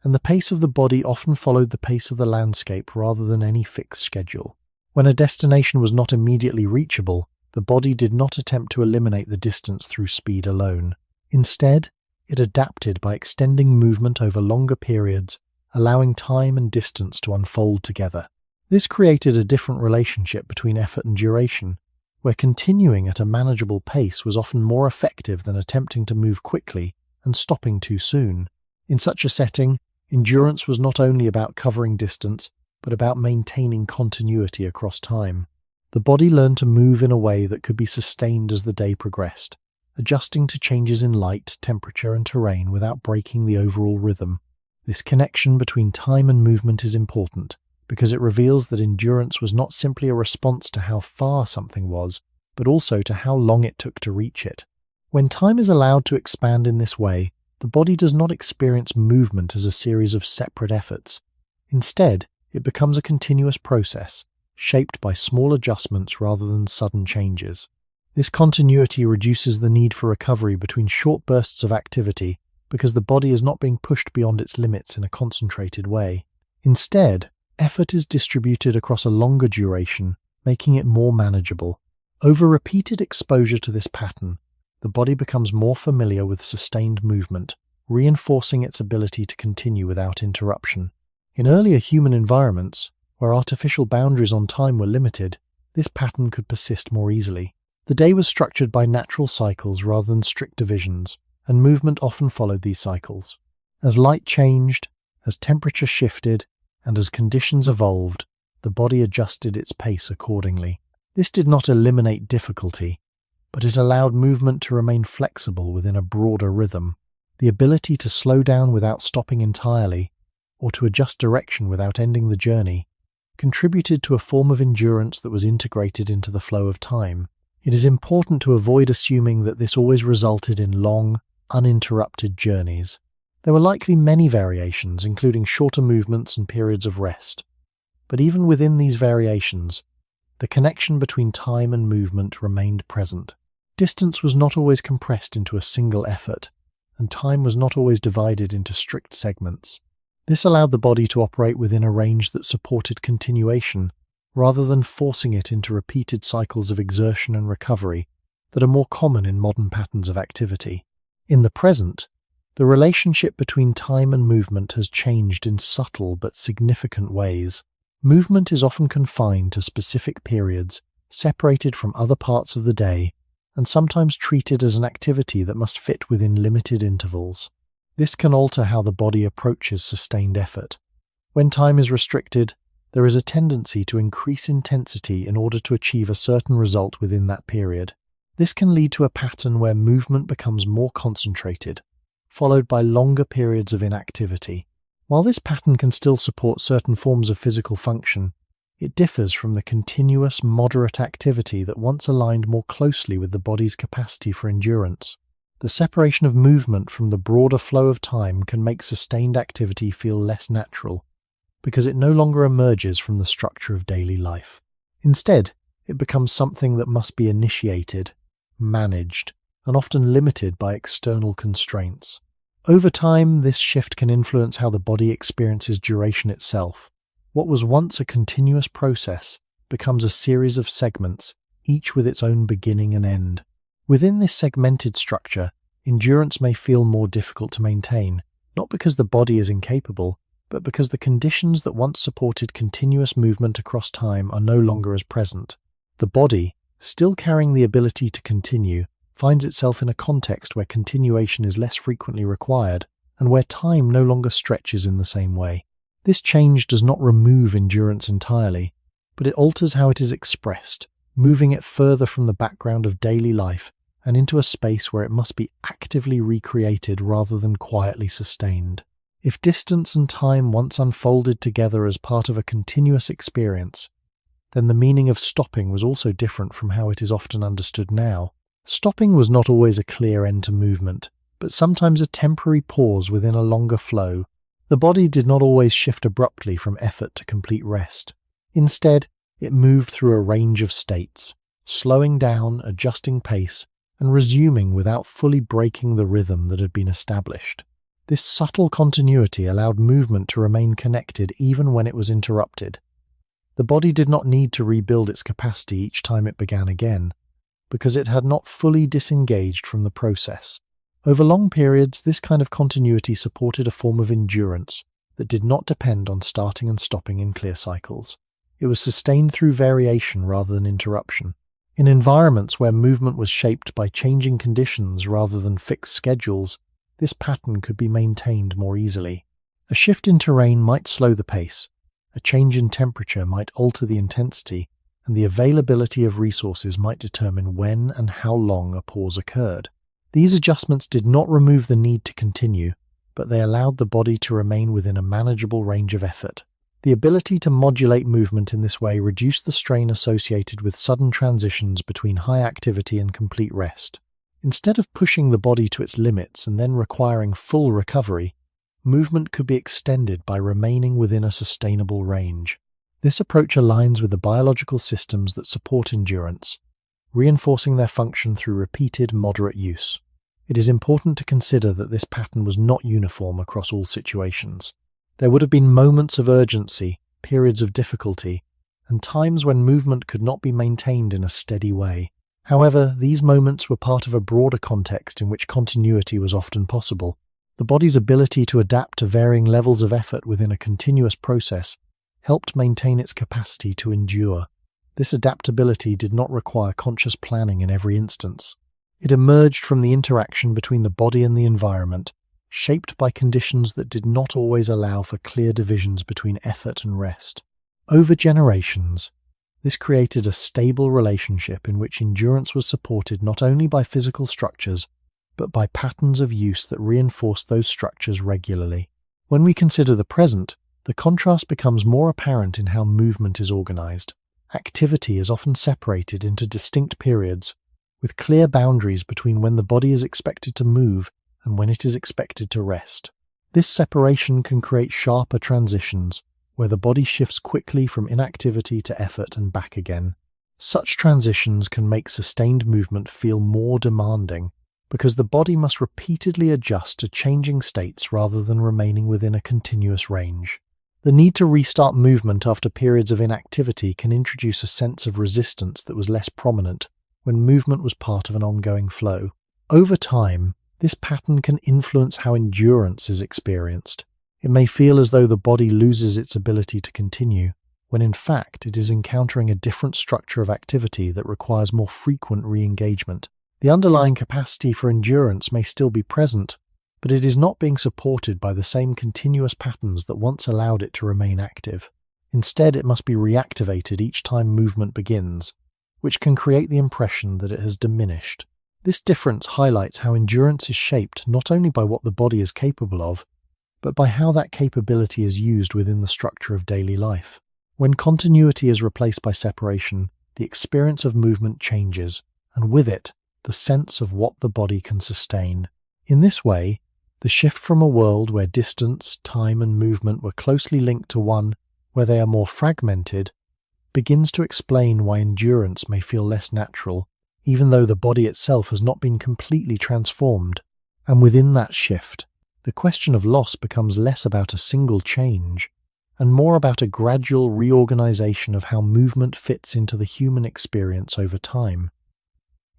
and the pace of the body often followed the pace of the landscape rather than any fixed schedule. When a destination was not immediately reachable, the body did not attempt to eliminate the distance through speed alone. Instead, it adapted by extending movement over longer periods, allowing time and distance to unfold together. This created a different relationship between effort and duration, where continuing at a manageable pace was often more effective than attempting to move quickly and stopping too soon. In such a setting, endurance was not only about covering distance, but about maintaining continuity across time. The body learned to move in a way that could be sustained as the day progressed, adjusting to changes in light, temperature, and terrain without breaking the overall rhythm. This connection between time and movement is important, because it reveals that endurance was not simply a response to how far something was, but also to how long it took to reach it. When time is allowed to expand in this way, the body does not experience movement as a series of separate efforts. Instead, it becomes a continuous process, shaped by small adjustments rather than sudden changes. This continuity reduces the need for recovery between short bursts of activity, because the body is not being pushed beyond its limits in a concentrated way. Instead, effort is distributed across a longer duration, making it more manageable. Over repeated exposure to this pattern, the body becomes more familiar with sustained movement, reinforcing its ability to continue without interruption. In earlier human environments, where artificial boundaries on time were limited, this pattern could persist more easily. The day was structured by natural cycles rather than strict divisions, and movement often followed these cycles. As light changed, as temperature shifted, and as conditions evolved, the body adjusted its pace accordingly. This did not eliminate difficulty, but it allowed movement to remain flexible within a broader rhythm. The ability to slow down without stopping entirely, or to adjust direction without ending the journey, contributed to a form of endurance that was integrated into the flow of time. It is important to avoid assuming that this always resulted in long, uninterrupted journeys. There were likely many variations, including shorter movements and periods of rest. But even within these variations, the connection between time and movement remained present. Distance was not always compressed into a single effort, and time was not always divided into strict segments. This allowed the body to operate within a range that supported continuation, rather than forcing it into repeated cycles of exertion and recovery that are more common in modern patterns of activity. In the present, the relationship between time and movement has changed in subtle but significant ways. Movement is often confined to specific periods, separated from other parts of the day, and sometimes treated as an activity that must fit within limited intervals. This can alter how the body approaches sustained effort. When time is restricted, there is a tendency to increase intensity in order to achieve a certain result within that period. This can lead to a pattern where movement becomes more concentrated, followed by longer periods of inactivity. While this pattern can still support certain forms of physical function, it differs from the continuous, moderate activity that once aligned more closely with the body's capacity for endurance. The separation of movement from the broader flow of time can make sustained activity feel less natural, because it no longer emerges from the structure of daily life. Instead, it becomes something that must be initiated, managed, and often limited by external constraints. Over time, this shift can influence how the body experiences duration itself. What was once a continuous process becomes a series of segments, each with its own beginning and end. Within this segmented structure, endurance may feel more difficult to maintain, not because the body is incapable, but because the conditions that once supported continuous movement across time are no longer as present. The body, still carrying the ability to continue, finds itself in a context where continuation is less frequently required, and where time no longer stretches in the same way. This change does not remove endurance entirely, but it alters how it is expressed, moving it further from the background of daily life and into a space where it must be actively recreated rather than quietly sustained. If distance and time once unfolded together as part of a continuous experience, then the meaning of stopping was also different from how it is often understood now. Stopping was not always a clear end to movement, but sometimes a temporary pause within a longer flow. The body did not always shift abruptly from effort to complete rest. Instead, it moved through a range of states, slowing down, adjusting pace, and resuming without fully breaking the rhythm that had been established. This subtle continuity allowed movement to remain connected even when it was interrupted. The body did not need to rebuild its capacity each time it began again, because it had not fully disengaged from the process. Over long periods, this kind of continuity supported a form of endurance that did not depend on starting and stopping in clear cycles. It was sustained through variation rather than interruption. In environments where movement was shaped by changing conditions rather than fixed schedules, this pattern could be maintained more easily. A shift in terrain might slow the pace, a change in temperature might alter the intensity, and the availability of resources might determine when and how long a pause occurred. These adjustments did not remove the need to continue, but they allowed the body to remain within a manageable range of effort. The ability to modulate movement in this way reduced the strain associated with sudden transitions between high activity and complete rest. Instead of pushing the body to its limits and then requiring full recovery, movement could be extended by remaining within a sustainable range. This approach aligns with the biological systems that support endurance, reinforcing their function through repeated, moderate use. It is important to consider that this pattern was not uniform across all situations. There would have been moments of urgency, periods of difficulty, and times when movement could not be maintained in a steady way. However, these moments were part of a broader context in which continuity was often possible. The body's ability to adapt to varying levels of effort within a continuous process helped maintain its capacity to endure. This adaptability did not require conscious planning in every instance. It emerged from the interaction between the body and the environment, shaped by conditions that did not always allow for clear divisions between effort and rest. Over generations, this created a stable relationship in which endurance was supported not only by physical structures, but by patterns of use that reinforced those structures regularly. When we consider the present, the contrast becomes more apparent in how movement is organized. Activity is often separated into distinct periods, with clear boundaries between when the body is expected to move and when it is expected to rest. This separation can create sharper transitions, where the body shifts quickly from inactivity to effort and back again. Such transitions can make sustained movement feel more demanding, because the body must repeatedly adjust to changing states rather than remaining within a continuous range. The need to restart movement after periods of inactivity can introduce a sense of resistance that was less prominent when movement was part of an ongoing flow. Over time, this pattern can influence how endurance is experienced. It may feel as though the body loses its ability to continue, when in fact it is encountering a different structure of activity that requires more frequent re-engagement. The underlying capacity for endurance may still be present, but it is not being supported by the same continuous patterns that once allowed it to remain active. Instead, it must be reactivated each time movement begins, which can create the impression that it has diminished. This difference highlights how endurance is shaped not only by what the body is capable of, but by how that capability is used within the structure of daily life. When continuity is replaced by separation, the experience of movement changes, and with it, the sense of what the body can sustain. In this way, the shift from a world where distance, time, and movement were closely linked to one where they are more fragmented begins to explain why endurance may feel less natural, even though the body itself has not been completely transformed. And within that shift, the question of loss becomes less about a single change and more about a gradual reorganization of how movement fits into the human experience over time.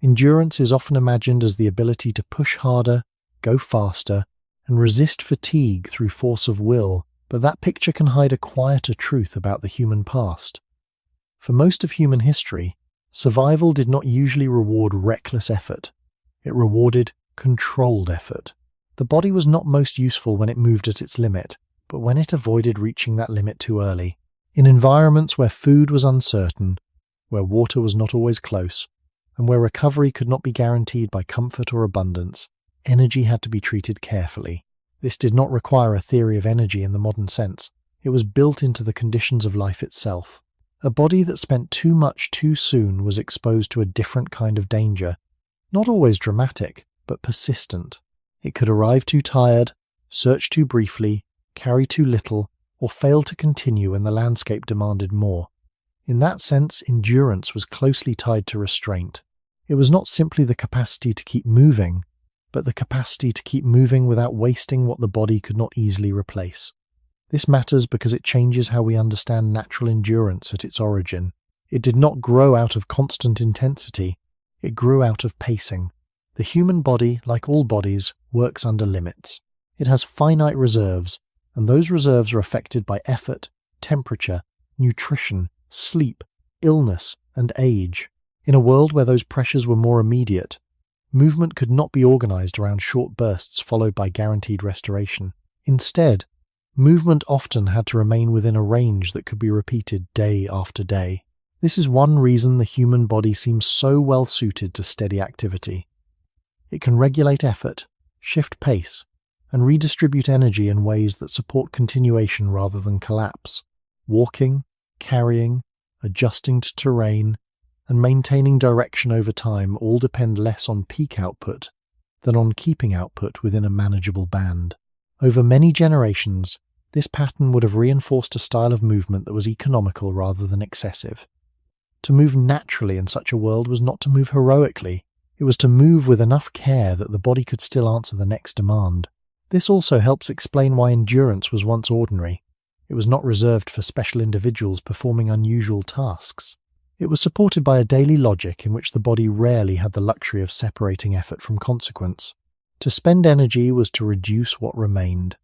Endurance is often imagined as the ability to push harder, go faster, and resist fatigue through force of will, but that picture can hide a quieter truth about the human past. For most of human history, survival did not usually reward reckless effort. It rewarded controlled effort. The body was not most useful when it moved at its limit, but when it avoided reaching that limit too early. In environments where food was uncertain, where water was not always close, and where recovery could not be guaranteed by comfort or abundance, energy had to be treated carefully. This did not require a theory of energy in the modern sense. It was built into the conditions of life itself. A body that spent too much too soon was exposed to a different kind of danger, not always dramatic, but persistent. It could arrive too tired, search too briefly, carry too little, or fail to continue when the landscape demanded more. In that sense, endurance was closely tied to restraint. It was not simply the capacity to keep moving, but the capacity to keep moving without wasting what the body could not easily replace. This matters because it changes how we understand natural endurance at its origin. It did not grow out of constant intensity, it grew out of pacing. The human body, like all bodies, works under limits. It has finite reserves, and those reserves are affected by effort, temperature, nutrition, sleep, illness, and age. In a world where those pressures were more immediate, movement could not be organized around short bursts followed by guaranteed restoration. Instead, movement often had to remain within a range that could be repeated day after day. This is one reason the human body seems so well suited to steady activity. It can regulate effort, shift pace, and redistribute energy in ways that support continuation rather than collapse. Walking, carrying, adjusting to terrain, and maintaining direction over time all depend less on peak output than on keeping output within a manageable band. Over many generations, this pattern would have reinforced a style of movement that was economical rather than excessive. To move naturally in such a world was not to move heroically, it was to move with enough care that the body could still answer the next demand. This also helps explain why endurance was once ordinary. It was not reserved for special individuals performing unusual tasks. It was supported by a daily logic in which the body rarely had the luxury of separating effort from consequence. To spend energy was to reduce what remained.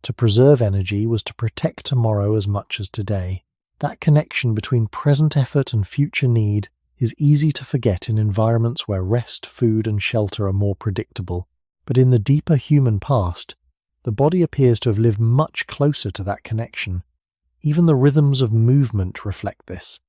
To preserve energy was to protect tomorrow as much as today. That connection between present effort and future need is easy to forget in environments where rest, food, and shelter are more predictable. But in the deeper human past, the body appears to have lived much closer to that connection. Even the rhythms of movement reflect this.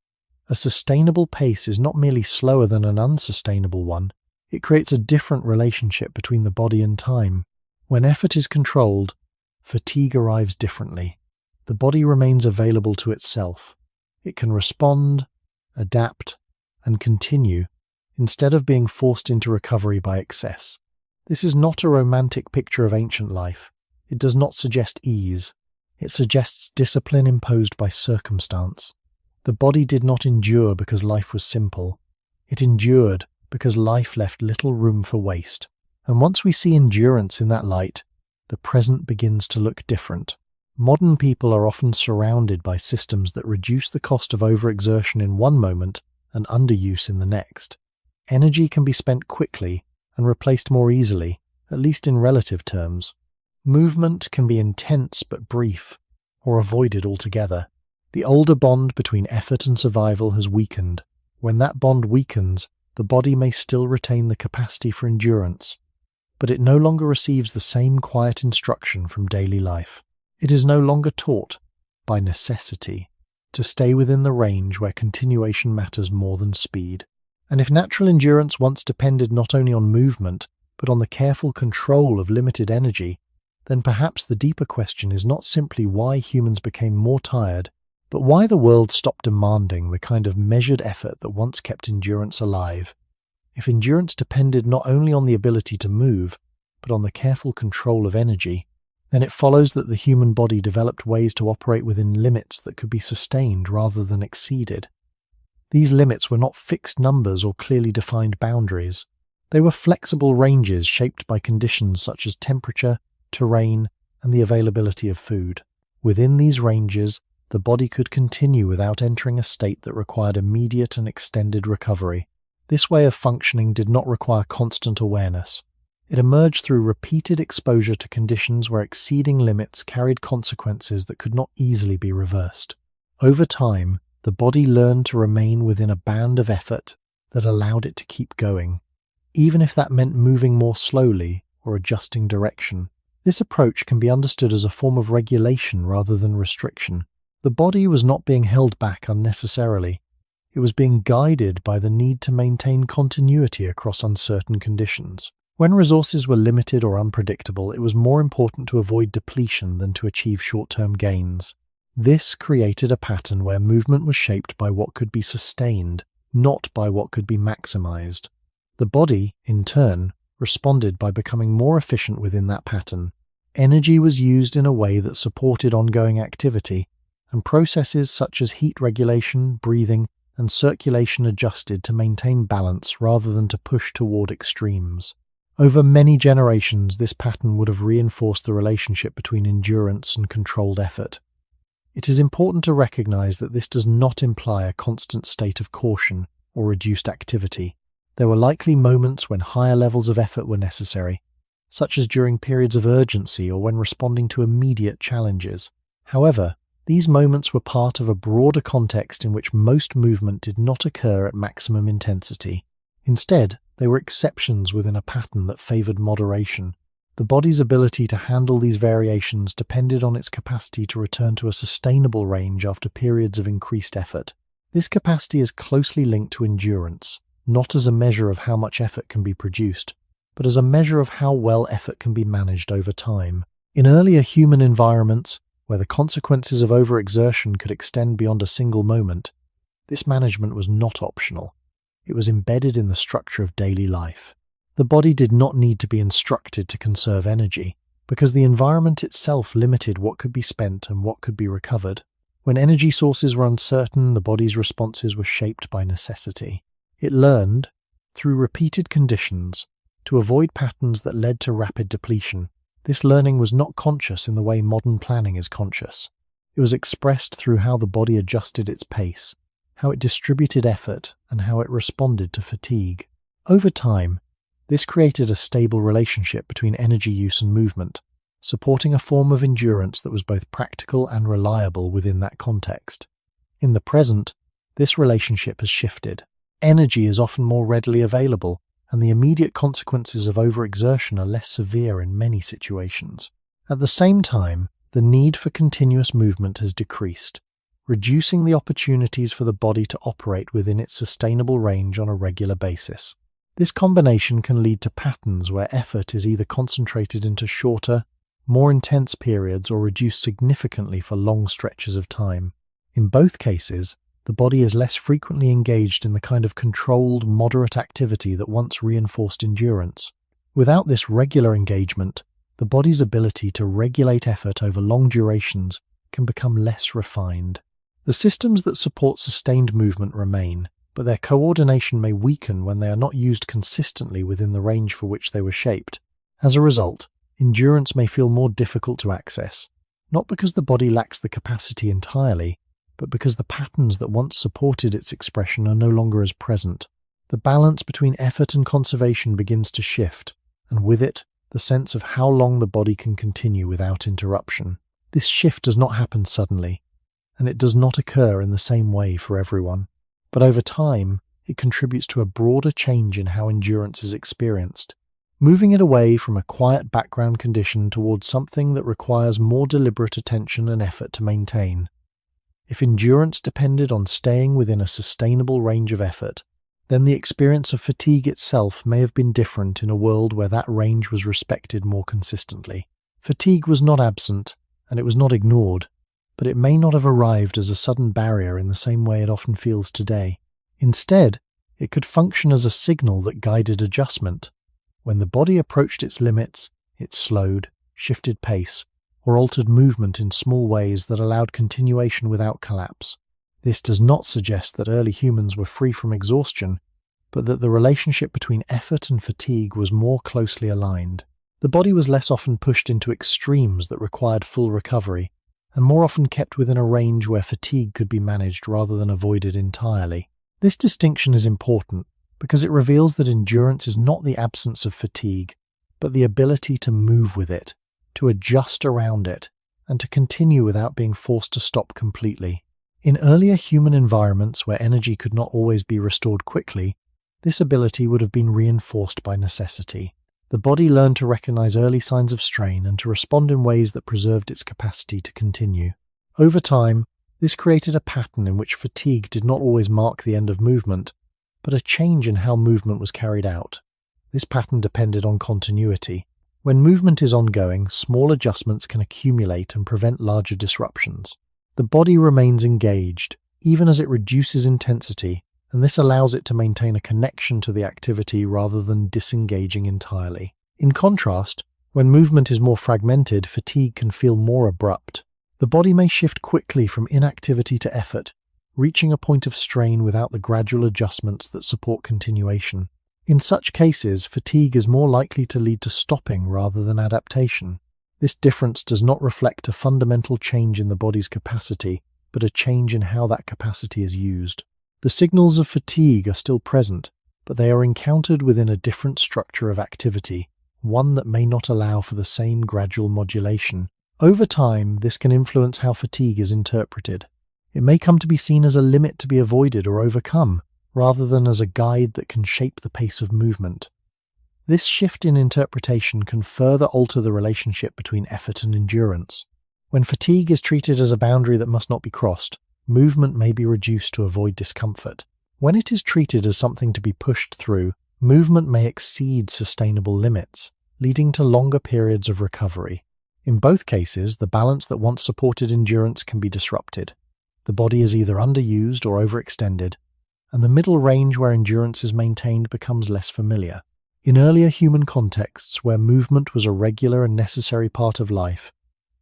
A sustainable pace is not merely slower than an unsustainable one, it creates a different relationship between the body and time. When effort is controlled, fatigue arrives differently. The body remains available to itself. It can respond, adapt, and continue, instead of being forced into recovery by excess. This is not a romantic picture of ancient life. It does not suggest ease. It suggests discipline imposed by circumstance. The body did not endure because life was simple. It endured because life left little room for waste. And once we see endurance in that light, the present begins to look different. Modern people are often surrounded by systems that reduce the cost of overexertion in one moment and underuse in the next. Energy can be spent quickly and replaced more easily, at least in relative terms. Movement can be intense but brief, or avoided altogether. The older bond between effort and survival has weakened. When that bond weakens, the body may still retain the capacity for endurance, but it no longer receives the same quiet instruction from daily life. It is no longer taught, by necessity, to stay within the range where continuation matters more than speed. And if natural endurance once depended not only on movement, but on the careful control of limited energy, then perhaps the deeper question is not simply why humans became more tired, but why the world stopped demanding the kind of measured effort that once kept endurance alive. If endurance depended not only on the ability to move, but on the careful control of energy, then it follows that the human body developed ways to operate within limits that could be sustained rather than exceeded. These limits were not fixed numbers or clearly defined boundaries. They were flexible ranges shaped by conditions such as temperature, terrain, and the availability of food. Within these ranges, the body could continue without entering a state that required immediate and extended recovery. This way of functioning did not require constant awareness. It emerged through repeated exposure to conditions where exceeding limits carried consequences that could not easily be reversed. Over time, the body learned to remain within a band of effort that allowed it to keep going, even if that meant moving more slowly or adjusting direction. This approach can be understood as a form of regulation rather than restriction. The body was not being held back unnecessarily. It was being guided by the need to maintain continuity across uncertain conditions. When resources were limited or unpredictable, it was more important to avoid depletion than to achieve short-term gains. This created a pattern where movement was shaped by what could be sustained, not by what could be maximized. The body, in turn, responded by becoming more efficient within that pattern. Energy was used in a way that supported ongoing activity, and processes such as heat regulation, breathing, and circulation adjusted to maintain balance rather than to push toward extremes. Over many generations, this pattern would have reinforced the relationship between endurance and controlled effort. It is important to recognize that this does not imply a constant state of caution or reduced activity. There were likely moments when higher levels of effort were necessary, such as during periods of urgency or when responding to immediate challenges. However, these moments were part of a broader context in which most movement did not occur at maximum intensity. Instead, they were exceptions within a pattern that favored moderation. The body's ability to handle these variations depended on its capacity to return to a sustainable range after periods of increased effort. This capacity is closely linked to endurance, not as a measure of how much effort can be produced, but as a measure of how well effort can be managed over time. In earlier human environments, where the consequences of overexertion could extend beyond a single moment, this management was not optional. It was embedded in the structure of daily life. The body did not need to be instructed to conserve energy, because the environment itself limited what could be spent and what could be recovered. When energy sources were uncertain, the body's responses were shaped by necessity. It learned, through repeated conditions, to avoid patterns that led to rapid depletion. This learning was not conscious in the way modern planning is conscious. It was expressed through how the body adjusted its pace, how it distributed effort, and how it responded to fatigue. Over time, this created a stable relationship between energy use and movement, supporting a form of endurance that was both practical and reliable within that context. In the present, this relationship has shifted. Energy is often more readily available, and the immediate consequences of overexertion are less severe in many situations. At the same time, the need for continuous movement has decreased, reducing the opportunities for the body to operate within its sustainable range on a regular basis. This combination can lead to patterns where effort is either concentrated into shorter, more intense periods or reduced significantly for long stretches of time. In both cases, the body is less frequently engaged in the kind of controlled, moderate activity that once reinforced endurance. Without this regular engagement, the body's ability to regulate effort over long durations can become less refined. The systems that support sustained movement remain, but their coordination may weaken when they are not used consistently within the range for which they were shaped. As a result, endurance may feel more difficult to access, not because the body lacks the capacity entirely, but because the patterns that once supported its expression are no longer as present. The balance between effort and conservation begins to shift, and with it, the sense of how long the body can continue without interruption. This shift does not happen suddenly, and it does not occur in the same way for everyone. But over time, it contributes to a broader change in how endurance is experienced. moving it away from a quiet background condition towards something that requires more deliberate attention and effort to maintain. If endurance depended on staying within a sustainable range of effort, then the experience of fatigue itself may have been different in a world where that range was respected more consistently. Fatigue was not absent, and it was not ignored, but it may not have arrived as a sudden barrier in the same way it often feels today. Instead, it could function as a signal that guided adjustment. When the body approached its limits, it slowed, shifted pace, or altered movement in small ways that allowed continuation without collapse. This does not suggest that early humans were free from exhaustion, but that the relationship between effort and fatigue was more closely aligned. The body was less often pushed into extremes that required full recovery, and more often kept within a range where fatigue could be managed rather than avoided entirely. This distinction is important because it reveals that endurance is not the absence of fatigue, but the ability to move with it, to adjust around it, and to continue without being forced to stop completely. In earlier human environments where energy could not always be restored quickly, this ability would have been reinforced by necessity. The body learned to recognize early signs of strain and to respond in ways that preserved its capacity to continue. Over time, this created a pattern in which fatigue did not always mark the end of movement, but a change in how movement was carried out. This pattern depended on continuity. When movement is ongoing, small adjustments can accumulate and prevent larger disruptions. The body remains engaged, even as it reduces intensity, and this allows it to maintain a connection to the activity rather than disengaging entirely. In contrast, when movement is more fragmented, fatigue can feel more abrupt. The body may shift quickly from inactivity to effort, reaching a point of strain without the gradual adjustments that support continuation. In such cases, fatigue is more likely to lead to stopping rather than adaptation. This difference does not reflect a fundamental change in the body's capacity, but a change in how that capacity is used. The signals of fatigue are still present, but they are encountered within a different structure of activity, one that may not allow for the same gradual modulation. Over time, this can influence how fatigue is interpreted. It may come to be seen as a limit to be avoided or overcome, rather than as a guide that can shape the pace of movement. This shift in interpretation can further alter the relationship between effort and endurance. When fatigue is treated as a boundary that must not be crossed, movement may be reduced to avoid discomfort. When it is treated as something to be pushed through, movement may exceed sustainable limits, leading to longer periods of recovery. In both cases, the balance that once supported endurance can be disrupted. The body is either underused or overextended, and the middle range where endurance is maintained becomes less familiar. In earlier human contexts where movement was a regular and necessary part of life,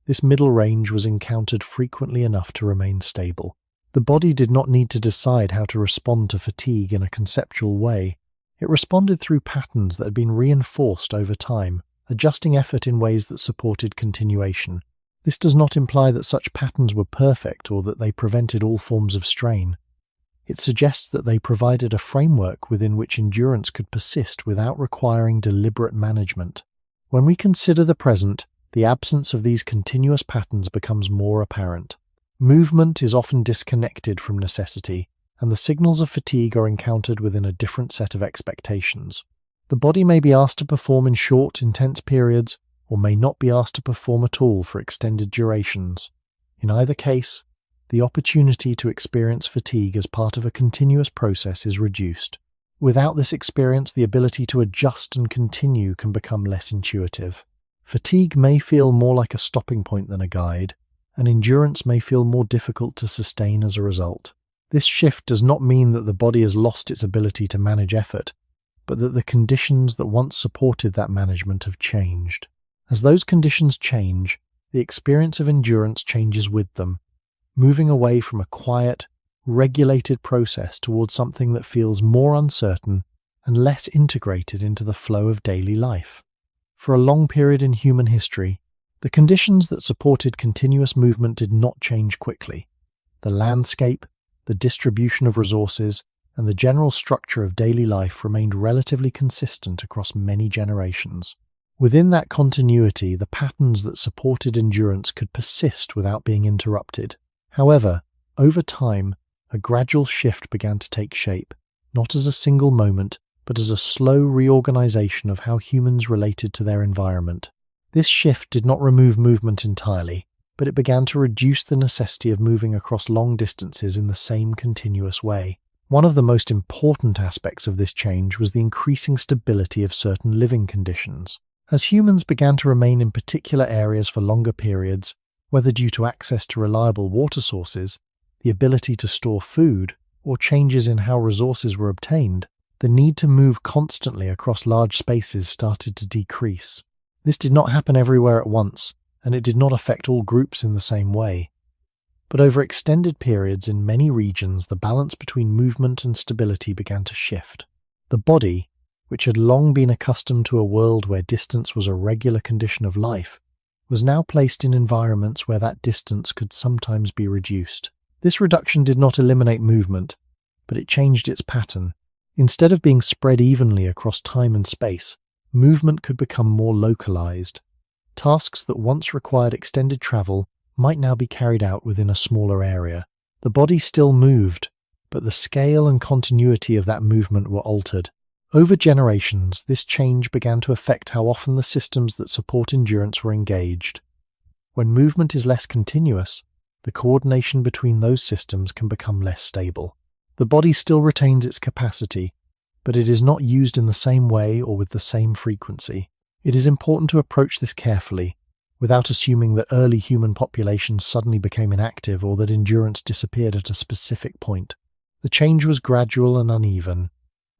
this middle range was encountered frequently enough to remain stable. The body did not need to decide how to respond to fatigue in a conceptual way. It responded through patterns that had been reinforced over time, adjusting effort in ways that supported continuation. This does not imply that such patterns were perfect or that they prevented all forms of strain. It suggests that they provided a framework within which endurance could persist without requiring deliberate management. When we consider the present, the absence of these continuous patterns becomes more apparent. Movement is often disconnected from necessity, and the signals of fatigue are encountered within a different set of expectations. The body may be asked to perform in short, intense periods, or may not be asked to perform at all for extended durations. In either case, the opportunity to experience fatigue as part of a continuous process is reduced. Without this experience, the ability to adjust and continue can become less intuitive. Fatigue may feel more like a stopping point than a guide, and endurance may feel more difficult to sustain as a result. This shift does not mean that the body has lost its ability to manage effort, but that the conditions that once supported that management have changed. As those conditions change, the experience of endurance changes with them, moving away from a quiet, regulated process towards something that feels more uncertain and less integrated into the flow of daily life. For a long period in human history, the conditions that supported continuous movement did not change quickly. The landscape, the distribution of resources, and the general structure of daily life remained relatively consistent across many generations. Within that continuity, the patterns that supported endurance could persist without being interrupted. However, over time, a gradual shift began to take shape, not as a single moment, but as a slow reorganization of how humans related to their environment. This shift did not remove movement entirely, but it began to reduce the necessity of moving across long distances in the same continuous way. One of the most important aspects of this change was the increasing stability of certain living conditions. As humans began to remain in particular areas for longer periods, whether due to access to reliable water sources, the ability to store food, or changes in how resources were obtained, the need to move constantly across large spaces started to decrease. This did not happen everywhere at once, and it did not affect all groups in the same way. But over extended periods in many regions, the balance between movement and stability began to shift. The body, which had long been accustomed to a world where distance was a regular condition of life, was now placed in environments where that distance could sometimes be reduced. This reduction did not eliminate movement, but it changed its pattern. Instead of being spread evenly across time and space, movement could become more localized. Tasks that once required extended travel might now be carried out within a smaller area. The body still moved, but the scale and continuity of that movement were altered. Over generations, this change began to affect how often the systems that support endurance were engaged. When movement is less continuous, the coordination between those systems can become less stable. The body still retains its capacity, but it is not used in the same way or with the same frequency. It is important to approach this carefully, without assuming that early human populations suddenly became inactive or that endurance disappeared at a specific point. The change was gradual and uneven.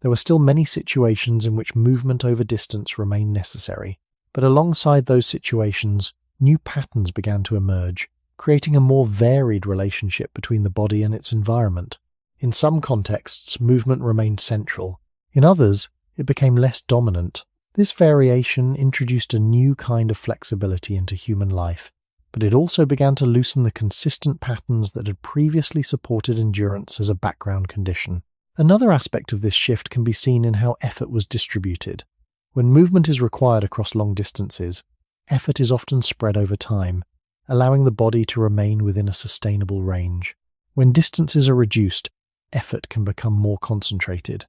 There were still many situations in which movement over distance remained necessary, but alongside those situations, new patterns began to emerge, creating a more varied relationship between the body and its environment. In some contexts, movement remained central. In others, it became less dominant. This variation introduced a new kind of flexibility into human life, but it also began to loosen the consistent patterns that had previously supported endurance as a background condition. Another aspect of this shift can be seen in how effort was distributed. When movement is required across long distances, effort is often spread over time, allowing the body to remain within a sustainable range. When distances are reduced, effort can become more concentrated.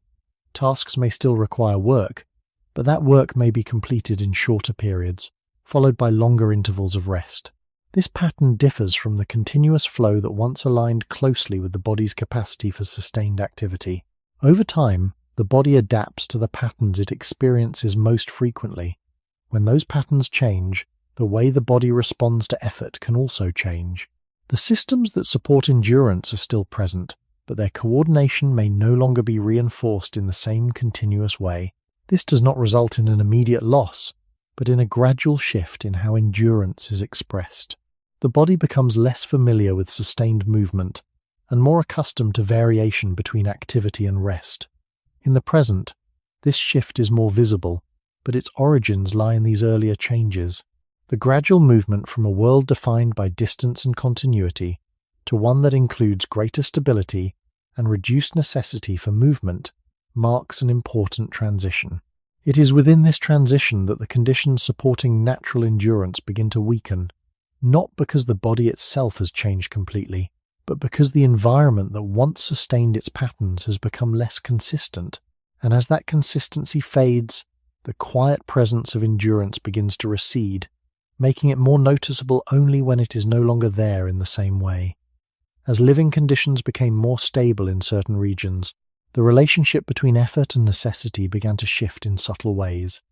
Tasks may still require work, but that work may be completed in shorter periods, followed by longer intervals of rest. This pattern differs from the continuous flow that once aligned closely with the body's capacity for sustained activity. Over time, the body adapts to the patterns it experiences most frequently. When those patterns change, the way the body responds to effort can also change. The systems that support endurance are still present, but their coordination may no longer be reinforced in the same continuous way. This does not result in an immediate loss, but in a gradual shift in how endurance is expressed. The body becomes less familiar with sustained movement and more accustomed to variation between activity and rest. In the present, this shift is more visible, but its origins lie in these earlier changes. The gradual movement from a world defined by distance and continuity to one that includes greater stability and reduced necessity for movement marks an important transition. It is within this transition that the conditions supporting natural endurance begin to weaken, not because the body itself has changed completely, but because the environment that once sustained its patterns has become less consistent. And as that consistency fades, the quiet presence of endurance begins to recede, making it more noticeable only when it is no longer there in the same way. As living conditions became more stable in certain regions, the relationship between effort and necessity began to shift in subtle ways.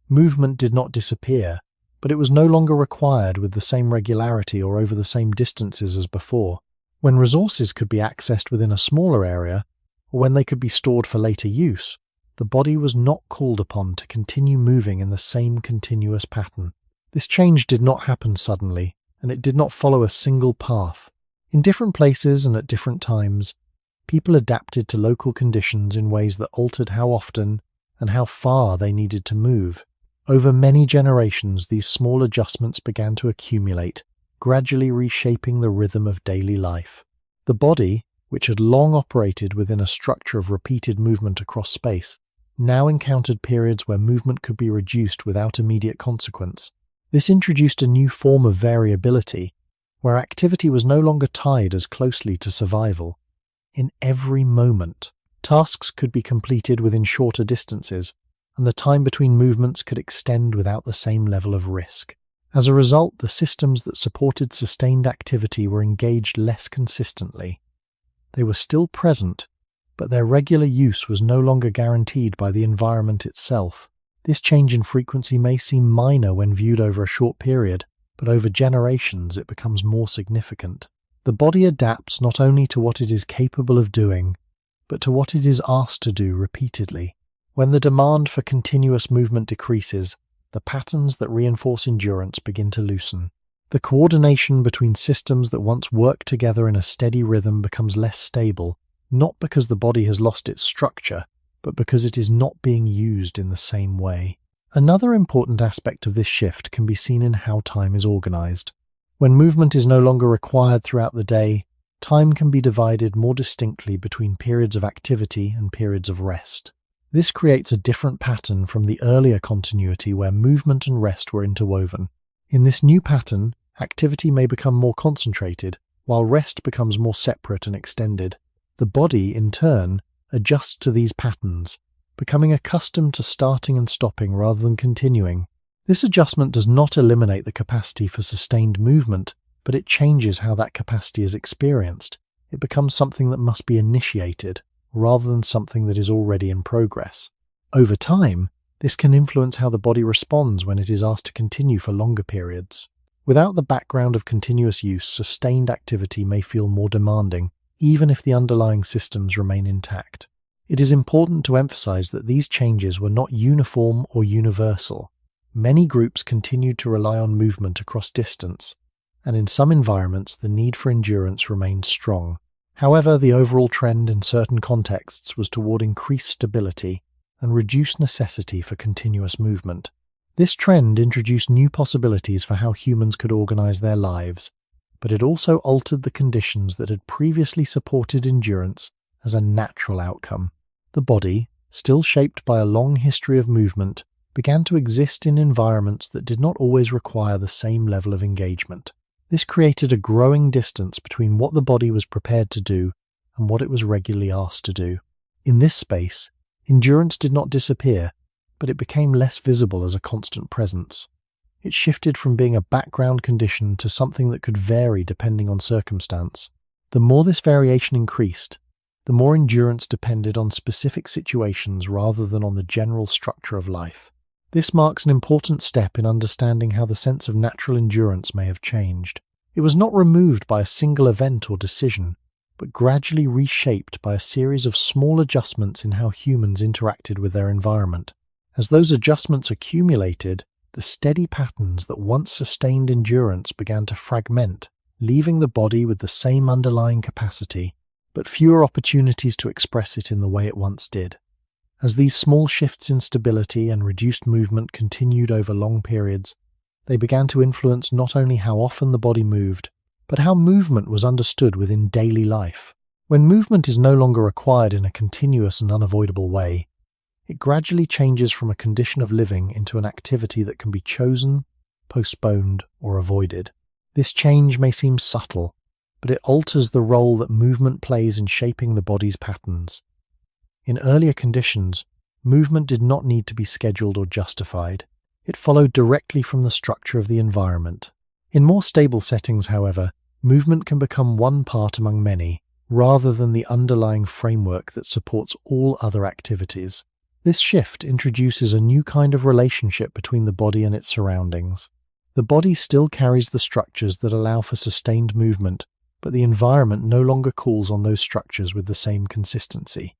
Movement did not disappear, but it was no longer required with the same regularity or over the same distances as before. When resources could be accessed within a smaller area, or when they could be stored for later use, the body was not called upon to continue moving in the same continuous pattern. This change did not happen suddenly, and it did not follow a single path. In different places and at different times, people adapted to local conditions in ways that altered how often and how far they needed to move. Over many generations, these small adjustments began to accumulate, gradually reshaping the rhythm of daily life. The body, which had long operated within a structure of repeated movement across space, now encountered periods where movement could be reduced without immediate consequence. This introduced a new form of variability, where activity was no longer tied as closely to survival. In every moment, Tasks could be completed within shorter distances, and the time between movements could extend without the same level of risk. As a result, the systems that supported sustained activity were engaged less consistently. They were still present, but their regular use was no longer guaranteed by the environment itself. This change in frequency may seem minor when viewed over a short period, but over generations it becomes more significant. The body adapts not only to what it is capable of doing, but to what it is asked to do repeatedly. When the demand for continuous movement decreases, the patterns that reinforce endurance begin to loosen. The coordination between systems that once worked together in a steady rhythm becomes less stable, not because the body has lost its structure, but because it is not being used in the same way. Another important aspect of this shift can be seen in how time is organized. When movement is no longer required throughout the day, time can be divided more distinctly between periods of activity and periods of rest. This creates a different pattern from the earlier continuity where movement and rest were interwoven. In this new pattern, activity may become more concentrated, while rest becomes more separate and extended. The body, in turn, adjusts to these patterns, becoming accustomed to starting and stopping rather than continuing. This adjustment does not eliminate the capacity for sustained movement, but it changes how that capacity is experienced. It becomes something that must be initiated, rather than something that is already in progress. Over time, this can influence how the body responds when it is asked to continue for longer periods. Without the background of continuous use, sustained activity may feel more demanding, even if the underlying systems remain intact. It is important to emphasize that these changes were not uniform or universal. Many groups continued to rely on movement across distance, and in some environments the need for endurance remained strong. However, the overall trend in certain contexts was toward increased stability and reduced necessity for continuous movement. This trend introduced new possibilities for how humans could organize their lives, but it also altered the conditions that had previously supported endurance as a natural outcome. The body, still shaped by a long history of movement, began to exist in environments that did not always require the same level of engagement. This created a growing distance between what the body was prepared to do and what it was regularly asked to do. In this space, endurance did not disappear, but it became less visible as a constant presence. It shifted from being a background condition to something that could vary depending on circumstance. The more this variation increased, the more endurance depended on specific situations rather than on the general structure of life. This marks an important step in understanding how the sense of natural endurance may have changed. It was not removed by a single event or decision, but gradually reshaped by a series of small adjustments in how humans interacted with their environment. As those adjustments accumulated, the steady patterns that once sustained endurance began to fragment, leaving the body with the same underlying capacity, but fewer opportunities to express it in the way it once did. As these small shifts in stability and reduced movement continued over long periods, they began to influence not only how often the body moved, but how movement was understood within daily life. When movement is no longer required in a continuous and unavoidable way, it gradually changes from a condition of living into an activity that can be chosen, postponed, or avoided. This change may seem subtle, but it alters the role that movement plays in shaping the body's patterns. In earlier conditions, movement did not need to be scheduled or justified. It followed directly from the structure of the environment. In more stable settings, however, movement can become one part among many, rather than the underlying framework that supports all other activities. This shift introduces a new kind of relationship between the body and its surroundings. The body still carries the structures that allow for sustained movement, but the environment no longer calls on those structures with the same consistency.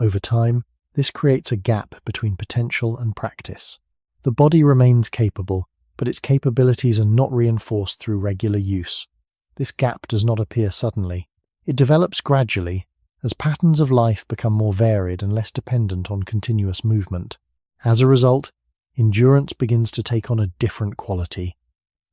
Over time, this creates a gap between potential and practice. The body remains capable, but its capabilities are not reinforced through regular use. This gap does not appear suddenly. It develops gradually, as patterns of life become more varied and less dependent on continuous movement. As a result, endurance begins to take on a different quality.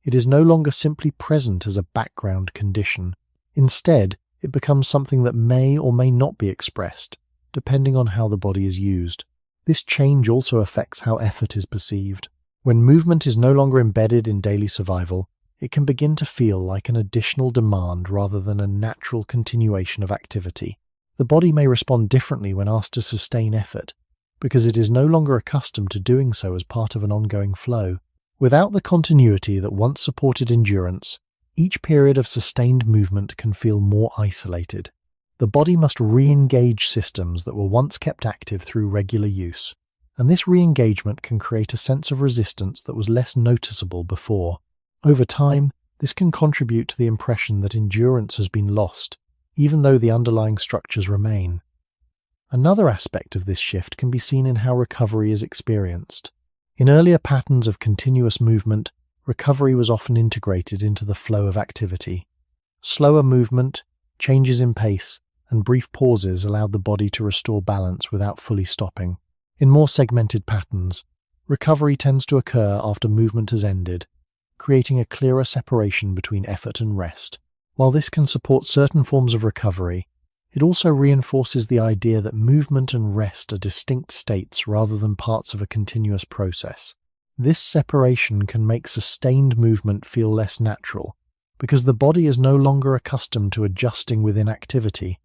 It is no longer simply present as a background condition. Instead, it becomes something that may or may not be expressed, depending on how the body is used. This change also affects how effort is perceived. When movement is no longer embedded in daily survival, it can begin to feel like an additional demand rather than a natural continuation of activity. The body may respond differently when asked to sustain effort, because it is no longer accustomed to doing so as part of an ongoing flow. Without the continuity that once supported endurance, each period of sustained movement can feel more isolated. The body must re-engage systems that were once kept active through regular use, and this re-engagement can create a sense of resistance that was less noticeable before. Over time, this can contribute to the impression that endurance has been lost, even though the underlying structures remain. Another aspect of this shift can be seen in how recovery is experienced. In earlier patterns of continuous movement, recovery was often integrated into the flow of activity. Slower movement, changes in pace, and brief pauses allowed the body to restore balance without fully stopping. In more segmented patterns, recovery tends to occur after movement has ended, creating a clearer separation between effort and rest. While this can support certain forms of recovery, it also reinforces the idea that movement and rest are distinct states rather than parts of a continuous process. This separation can make sustained movement feel less natural, because the body is no longer accustomed to adjusting within activity.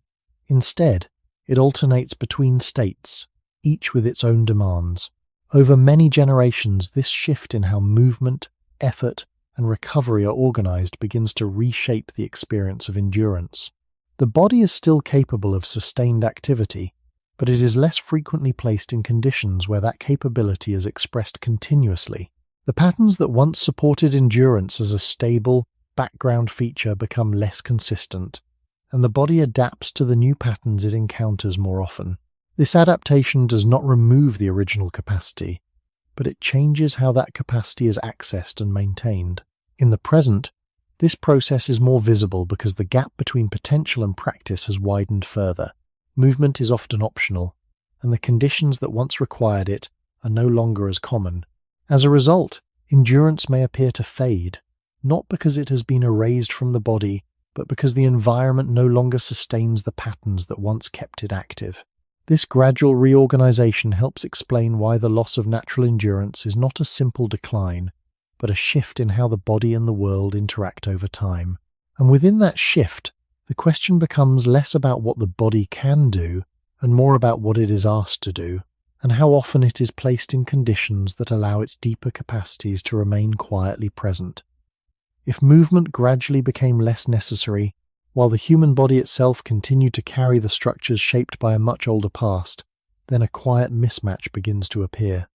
Instead, it alternates between states, each with its own demands. Over many generations, this shift in how movement, effort, and recovery are organized begins to reshape the experience of endurance. The body is still capable of sustained activity, but it is less frequently placed in conditions where that capability is expressed continuously. The patterns that once supported endurance as a stable, background feature become less consistent, and the body adapts to the new patterns it encounters more often. This adaptation does not remove the original capacity, but it changes how that capacity is accessed and maintained. In the present, this process is more visible because the gap between potential and practice has widened further. Movement is often optional, and the conditions that once required it are no longer as common. As a result, endurance may appear to fade, not because it has been erased from the body, but because the environment no longer sustains the patterns that once kept it active. This gradual reorganization helps explain why the loss of natural endurance is not a simple decline, but a shift in how the body and the world interact over time. And within that shift, the question becomes less about what the body can do and more about what it is asked to do, and how often it is placed in conditions that allow its deeper capacities to remain quietly present. If movement gradually became less necessary, while the human body itself continued to carry the structures shaped by a much older past, then a quiet mismatch begins to appear.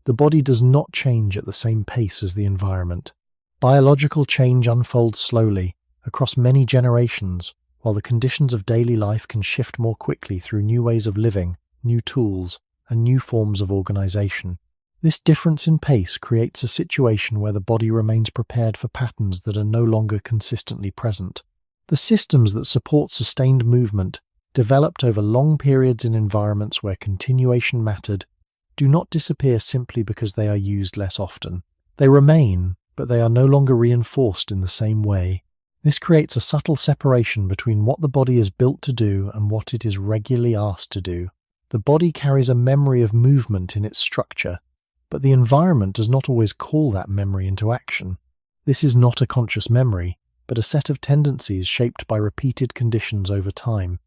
The body does not change at the same pace as the environment. Biological change unfolds slowly, across many generations, while the conditions of daily life can shift more quickly through new ways of living, new tools, and new forms of organization. This difference in pace creates a situation where the body remains prepared for patterns that are no longer consistently present. The systems that support sustained movement, developed over long periods in environments where continuation mattered, do not disappear simply because they are used less often. They remain, but they are no longer reinforced in the same way. This creates a subtle separation between what the body is built to do and what it is regularly asked to do. The body carries a memory of movement in its structure, but the environment does not always call that memory into action. This is not a conscious memory, but a set of tendencies shaped by repeated conditions over time.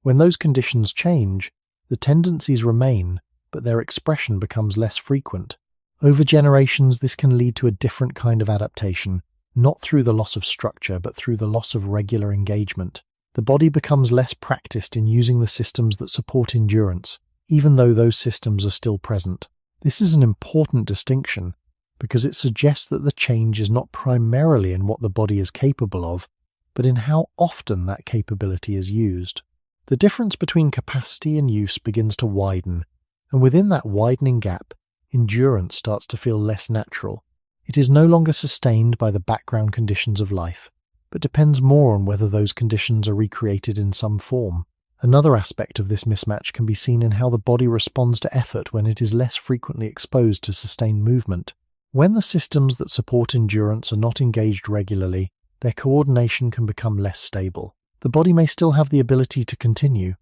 When those conditions change, the tendencies remain, but their expression becomes less frequent. Over generations, this can lead to a different kind of adaptation, not through the loss of structure, but through the loss of regular engagement. The body becomes less practiced in using the systems that support endurance, even though those systems are still present. This is an important distinction, because it suggests that the change is not primarily in what the body is capable of, but in how often that capability is used. The difference between capacity and use begins to widen, and within that widening gap, endurance starts to feel less natural. It is no longer sustained by the background conditions of life, but depends more on whether those conditions are recreated in some form. Another aspect of this mismatch can be seen in how the body responds to effort when it is less frequently exposed to sustained movement. When the systems that support endurance are not engaged regularly, their coordination can become less stable. The body may still have the ability to continue,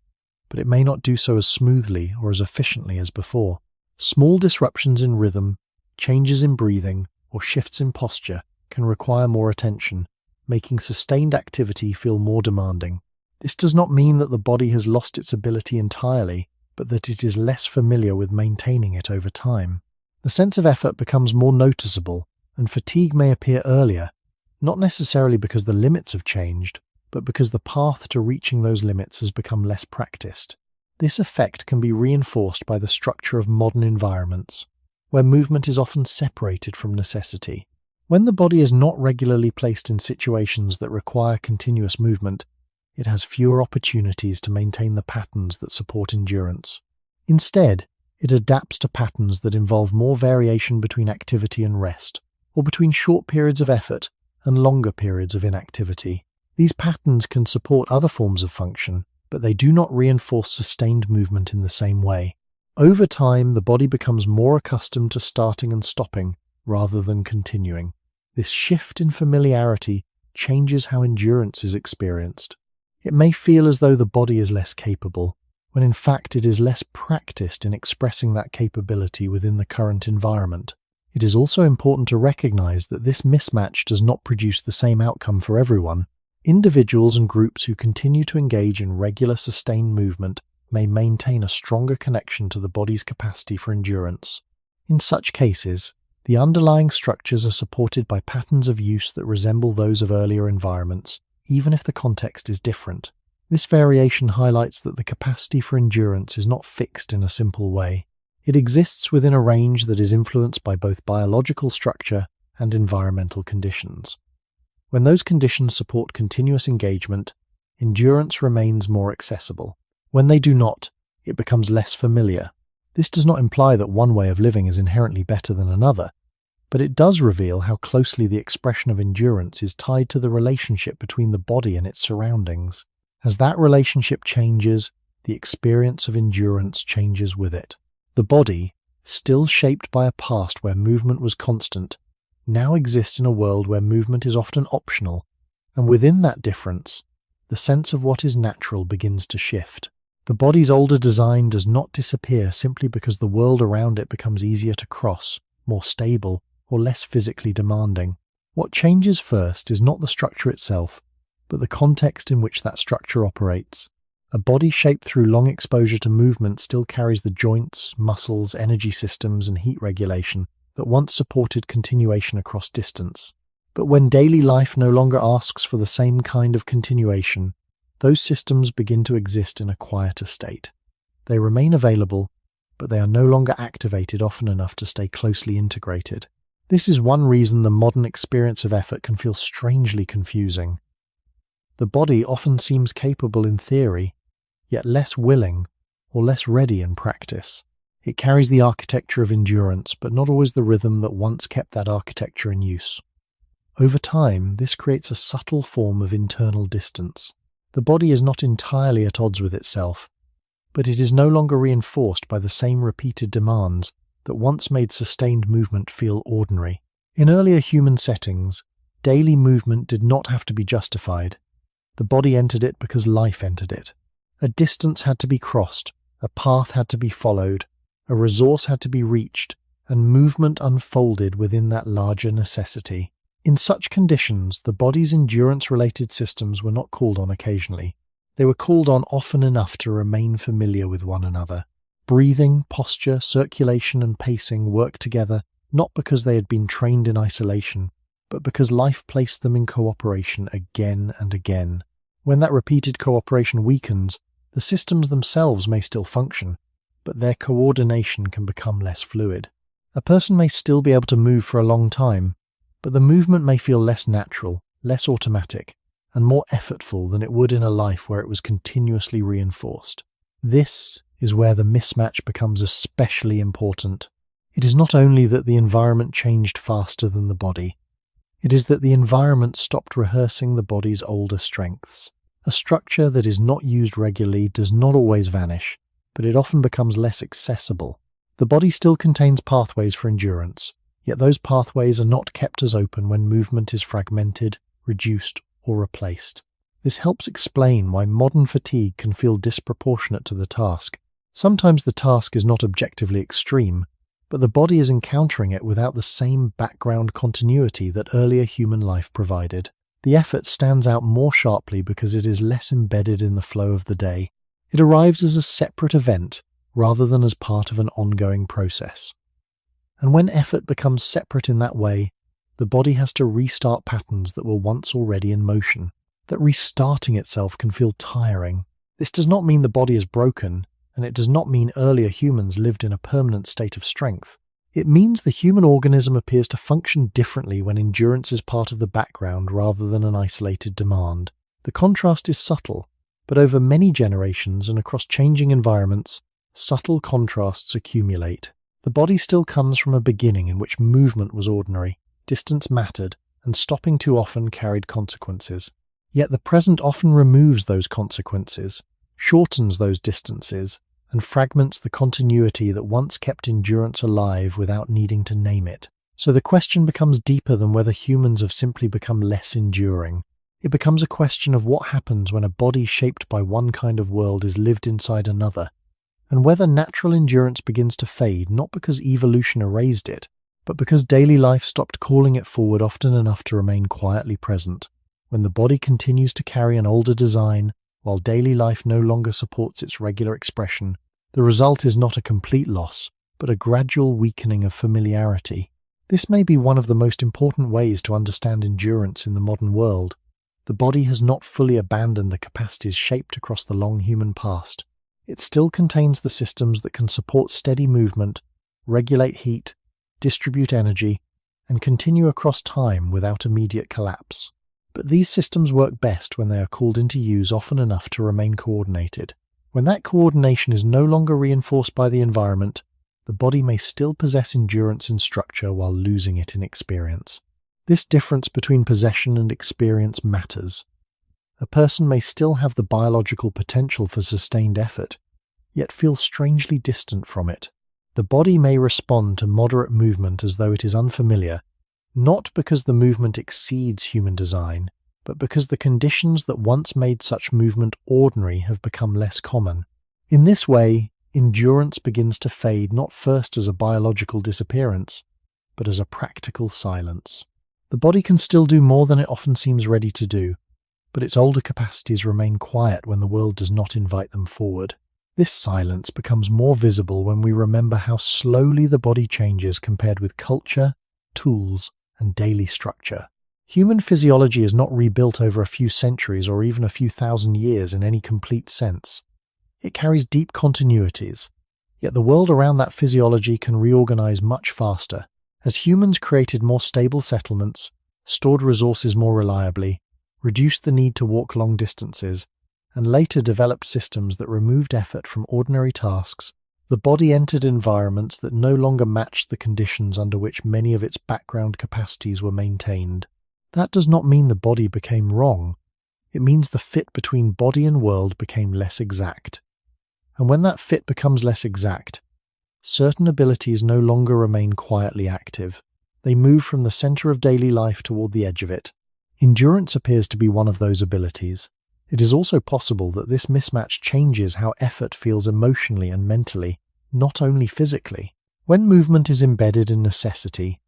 but it may not do so as smoothly or as efficiently as before. Small disruptions in rhythm, changes in breathing, or shifts in posture can require more attention, making sustained activity feel more demanding. This does not mean that the body has lost its ability entirely, but that it is less familiar with maintaining it over time. The sense of effort becomes more noticeable, and fatigue may appear earlier, not necessarily because the limits have changed, but because the path to reaching those limits has become less practiced. This effect can be reinforced by the structure of modern environments, where movement is often separated from necessity. When the body is not regularly placed in situations that require continuous movement, it has fewer opportunities to maintain the patterns that support endurance. Instead, it adapts to patterns that involve more variation between activity and rest, or between short periods of effort and longer periods of inactivity. These patterns can support other forms of function, but they do not reinforce sustained movement in the same way. Over time, the body becomes more accustomed to starting and stopping rather than continuing. This shift in familiarity changes how endurance is experienced. It may feel as though the body is less capable, when in fact it is less practiced in expressing that capability within the current environment. It is also important to recognize that this mismatch does not produce the same outcome for everyone. Individuals and groups who continue to engage in regular sustained movement may maintain a stronger connection to the body's capacity for endurance. In such cases, the underlying structures are supported by patterns of use that resemble those of earlier environments, even if the context is different. This variation highlights that the capacity for endurance is not fixed in a simple way. It exists within a range that is influenced by both biological structure and environmental conditions. When those conditions support continuous engagement, endurance remains more accessible. When they do not, it becomes less familiar. This does not imply that one way of living is inherently better than another, but it does reveal how closely the expression of endurance is tied to the relationship between the body and its surroundings. As that relationship changes, the experience of endurance changes with it. The body, still shaped by a past where movement was constant, now exists in a world where movement is often optional, and within that difference, the sense of what is natural begins to shift. The body's older design does not disappear simply because the world around it becomes easier to cross, more stable, or less physically demanding. What changes first is not the structure itself, but the context in which that structure operates. A body shaped through long exposure to movement still carries the joints, muscles, energy systems, and heat regulation that once supported continuation across distance. But when daily life no longer asks for the same kind of continuation, those systems begin to exist in a quieter state. They remain available, but they are no longer activated often enough to stay closely integrated. This is one reason the modern experience of effort can feel strangely confusing. The body often seems capable in theory, yet less willing or less ready in practice. It carries the architecture of endurance, but not always the rhythm that once kept that architecture in use. Over time, this creates a subtle form of internal distance. The body is not entirely at odds with itself, but it is no longer reinforced by the same repeated demands that once made sustained movement feel ordinary. In earlier human settings, daily movement did not have to be justified. The body entered it because life entered it. A distance had to be crossed, a path had to be followed, a resource had to be reached, and movement unfolded within that larger necessity. In such conditions, the body's endurance-related systems were not called on occasionally. They were called on often enough to remain familiar with one another. Breathing, posture, circulation, and pacing worked together not because they had been trained in isolation, but because life placed them in cooperation again and again. When that repeated cooperation weakens, the systems themselves may still function, but their coordination can become less fluid. A person may still be able to move for a long time, but the movement may feel less natural, less automatic, and more effortful than it would in a life where it was continuously reinforced. This is where the mismatch becomes especially important. It is not only that the environment changed faster than the body, it is that the environment stopped rehearsing the body's older strengths. A structure that is not used regularly does not always vanish, but it often becomes less accessible. The body still contains pathways for endurance, yet those pathways are not kept as open when movement is fragmented, reduced, or replaced. This helps explain why modern fatigue can feel disproportionate to the task. Sometimes the task is not objectively extreme, but the body is encountering it without the same background continuity that earlier human life provided. The effort stands out more sharply because it is less embedded in the flow of the day. It arrives as a separate event rather than as part of an ongoing process. And when effort becomes separate in that way, the body has to restart patterns that were once already in motion. That restarting itself can feel tiring. This does not mean the body is broken, and it does not mean earlier humans lived in a permanent state of strength. It means the human organism appears to function differently when endurance is part of the background rather than an isolated demand. The contrast is subtle, but over many generations and across changing environments, subtle contrasts accumulate. The body still comes from a beginning in which movement was ordinary, distance mattered, and stopping too often carried consequences. Yet the present often removes those consequences, shortens those distances, and fragments the continuity that once kept endurance alive without needing to name it. So the question becomes deeper than whether humans have simply become less enduring. It becomes a question of what happens when a body shaped by one kind of world is lived inside another, and whether natural endurance begins to fade not because evolution erased it, but because daily life stopped calling it forward often enough to remain quietly present. When the body continues to carry an older design, while daily life no longer supports its regular expression, the result is not a complete loss, but a gradual weakening of familiarity. This may be one of the most important ways to understand endurance in the modern world. The body has not fully abandoned the capacities shaped across the long human past. It still contains the systems that can support steady movement, regulate heat, distribute energy, and continue across time without immediate collapse. But these systems work best when they are called into use often enough to remain coordinated. When that coordination is no longer reinforced by the environment, the body may still possess endurance in structure while losing it in experience. This difference between possession and experience matters. A person may still have the biological potential for sustained effort, yet feel strangely distant from it. The body may respond to moderate movement as though it is unfamiliar, not because the movement exceeds human design, but because the conditions that once made such movement ordinary have become less common. In this way, endurance begins to fade not first as a biological disappearance, but as a practical silence. The body can still do more than it often seems ready to do, but its older capacities remain quiet when the world does not invite them forward. This silence becomes more visible when we remember how slowly the body changes compared with culture, tools, and daily structure. Human physiology is not rebuilt over a few centuries or even a few thousand years in any complete sense. It carries deep continuities, yet the world around that physiology can reorganize much faster. As humans created more stable settlements, stored resources more reliably, reduced the need to walk long distances, and later developed systems that removed effort from ordinary tasks, the body entered environments that no longer matched the conditions under which many of its background capacities were maintained. That does not mean the body became wrong. It means the fit between body and world became less exact. And when that fit becomes less exact, certain abilities no longer remain quietly active. They move from the center of daily life toward the edge of it. Endurance appears to be one of those abilities. It is also possible that this mismatch changes how effort feels emotionally and mentally, not only physically. When movement is embedded in necessity,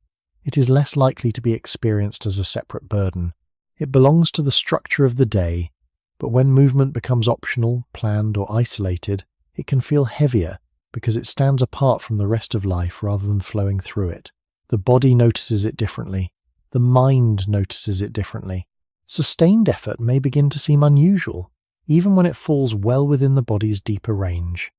it is less likely to be experienced as a separate burden. It belongs to the structure of the day, but when movement becomes optional, planned, or isolated, it can feel heavier because it stands apart from the rest of life rather than flowing through it. The body notices it differently. The mind notices it differently. Sustained effort may begin to seem unusual, even when it falls well within the body's deeper range.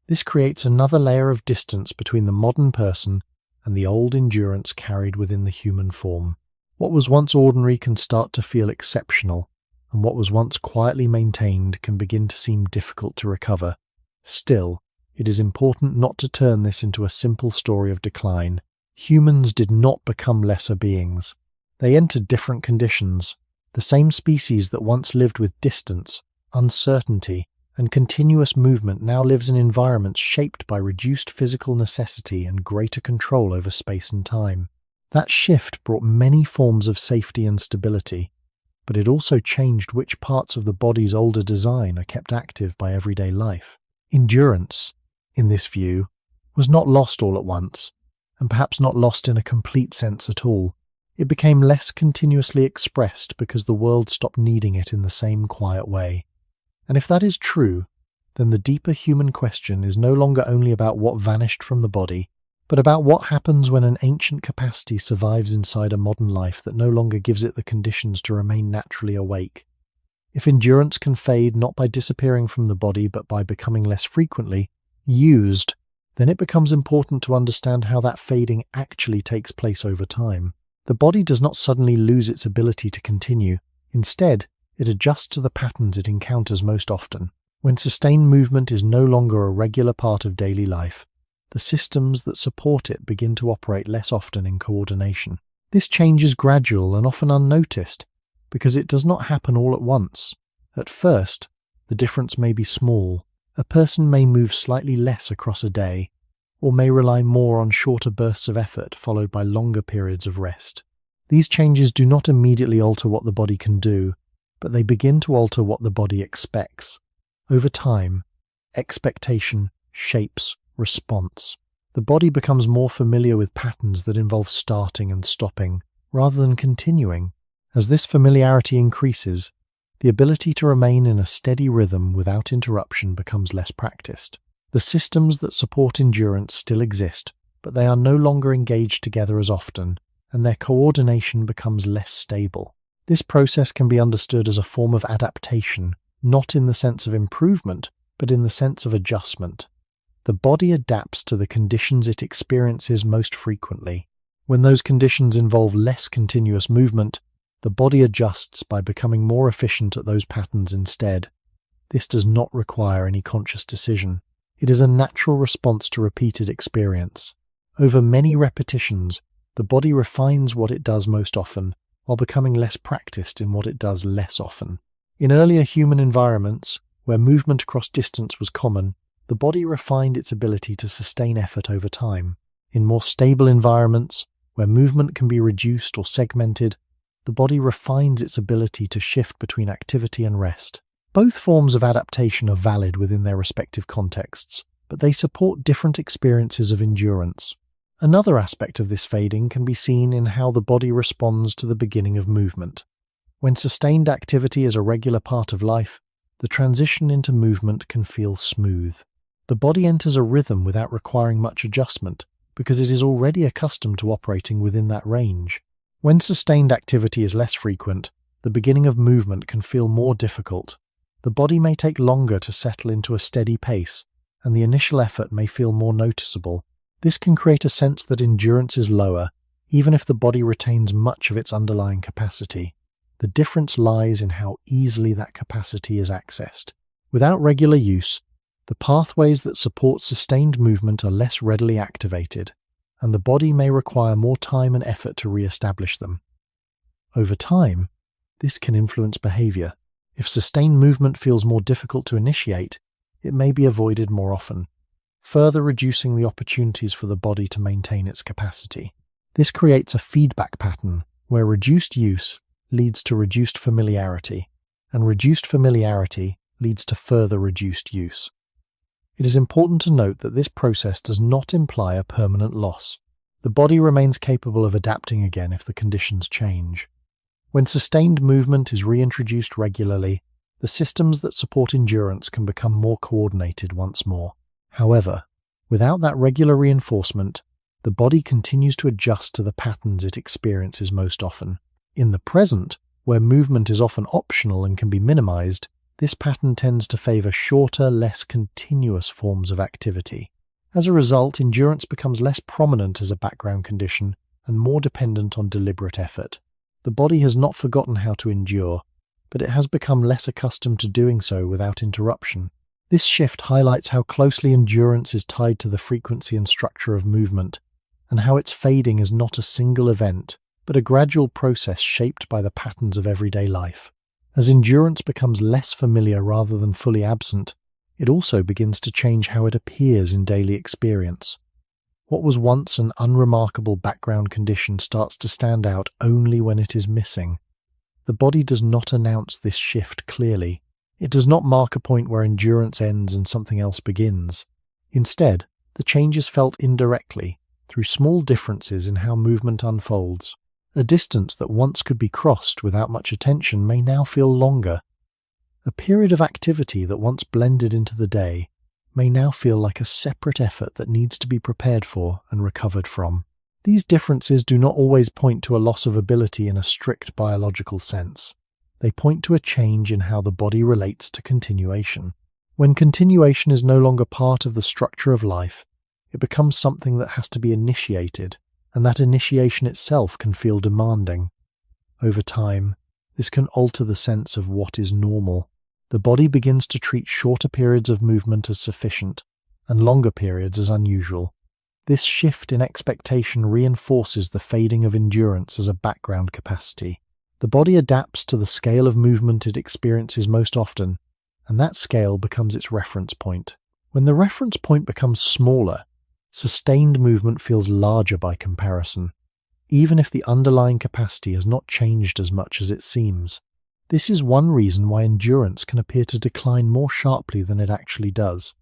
This creates another layer of distance between the modern person and the old endurance carried within the human form. What was once ordinary can start to feel exceptional, and what was once quietly maintained can begin to seem difficult to recover. Still, it is important not to turn this into a simple story of decline. Humans did not become lesser beings. They entered different conditions. The same species that once lived with distance, uncertainty, and continuous movement now lives in environments shaped by reduced physical necessity and greater control over space and time. That shift brought many forms of safety and stability, but it also changed which parts of the body's older design are kept active by everyday life. Endurance, in this view, was not lost all at once, and perhaps not lost in a complete sense at all. It became less continuously expressed because the world stopped needing it in the same quiet way. And if that is true, then the deeper human question is no longer only about what vanished from the body, but about what happens when an ancient capacity survives inside a modern life that no longer gives it the conditions to remain naturally awake. If endurance can fade not by disappearing from the body but by becoming less frequently used, then it becomes important to understand how that fading actually takes place over time. The body does not suddenly lose its ability to continue. Instead, it adjusts to the patterns it encounters most often. When sustained movement is no longer a regular part of daily life, the systems that support it begin to operate less often in coordination. This change is gradual and often unnoticed, because it does not happen all at once. At first, the difference may be small. A person may move slightly less across a day, or may rely more on shorter bursts of effort followed by longer periods of rest. These changes do not immediately alter what the body can do, but they begin to alter what the body expects. Over time, expectation shapes response. The body becomes more familiar with patterns that involve starting and stopping, rather than continuing. As this familiarity increases, the ability to remain in a steady rhythm without interruption becomes less practiced. The systems that support endurance still exist, but they are no longer engaged together as often, and their coordination becomes less stable. This process can be understood as a form of adaptation, not in the sense of improvement, but in the sense of adjustment. The body adapts to the conditions it experiences most frequently. When those conditions involve less continuous movement, the body adjusts by becoming more efficient at those patterns instead. This does not require any conscious decision. It is a natural response to repeated experience. Over many repetitions, the body refines what it does most often, while becoming less practiced in what it does less often. In earlier human environments, where movement across distance was common, the body refined its ability to sustain effort over time. In more stable environments, where movement can be reduced or segmented, the body refines its ability to shift between activity and rest. Both forms of adaptation are valid within their respective contexts, but they support different experiences of endurance. Another aspect of this fading can be seen in how the body responds to the beginning of movement. When sustained activity is a regular part of life, the transition into movement can feel smooth. The body enters a rhythm without requiring much adjustment, because it is already accustomed to operating within that range. When sustained activity is less frequent, the beginning of movement can feel more difficult. The body may take longer to settle into a steady pace, and the initial effort may feel more noticeable. This can create a sense that endurance is lower, even if the body retains much of its underlying capacity. The difference lies in how easily that capacity is accessed. Without regular use, the pathways that support sustained movement are less readily activated, and the body may require more time and effort to re-establish them. Over time, this can influence behavior. If sustained movement feels more difficult to initiate, it may be avoided more often, further reducing the opportunities for the body to maintain its capacity. This creates a feedback pattern where reduced use leads to reduced familiarity, and reduced familiarity leads to further reduced use. It is important to note that this process does not imply a permanent loss. The body remains capable of adapting again if the conditions change. When sustained movement is reintroduced regularly, the systems that support endurance can become more coordinated once more. However, without that regular reinforcement, the body continues to adjust to the patterns it experiences most often. In the present, where movement is often optional and can be minimized, this pattern tends to favor shorter, less continuous forms of activity. As a result, endurance becomes less prominent as a background condition and more dependent on deliberate effort. The body has not forgotten how to endure, but it has become less accustomed to doing so without interruption. This shift highlights how closely endurance is tied to the frequency and structure of movement, and how its fading is not a single event, but a gradual process shaped by the patterns of everyday life. As endurance becomes less familiar rather than fully absent, it also begins to change how it appears in daily experience. What was once an unremarkable background condition starts to stand out only when it is missing. The body does not announce this shift clearly. It does not mark a point where endurance ends and something else begins. Instead, the change is felt indirectly, through small differences in how movement unfolds. A distance that once could be crossed without much attention may now feel longer. A period of activity that once blended into the day may now feel like a separate effort that needs to be prepared for and recovered from. These differences do not always point to a loss of ability in a strict biological sense. They point to a change in how the body relates to continuation. When continuation is no longer part of the structure of life, it becomes something that has to be initiated, and that initiation itself can feel demanding. Over time, this can alter the sense of what is normal. The body begins to treat shorter periods of movement as sufficient, and longer periods as unusual. This shift in expectation reinforces the fading of endurance as a background capacity. The body adapts to the scale of movement it experiences most often, and that scale becomes its reference point. When the reference point becomes smaller, sustained movement feels larger by comparison, even if the underlying capacity has not changed as much as it seems. This is one reason why endurance can appear to decline more sharply than it actually does.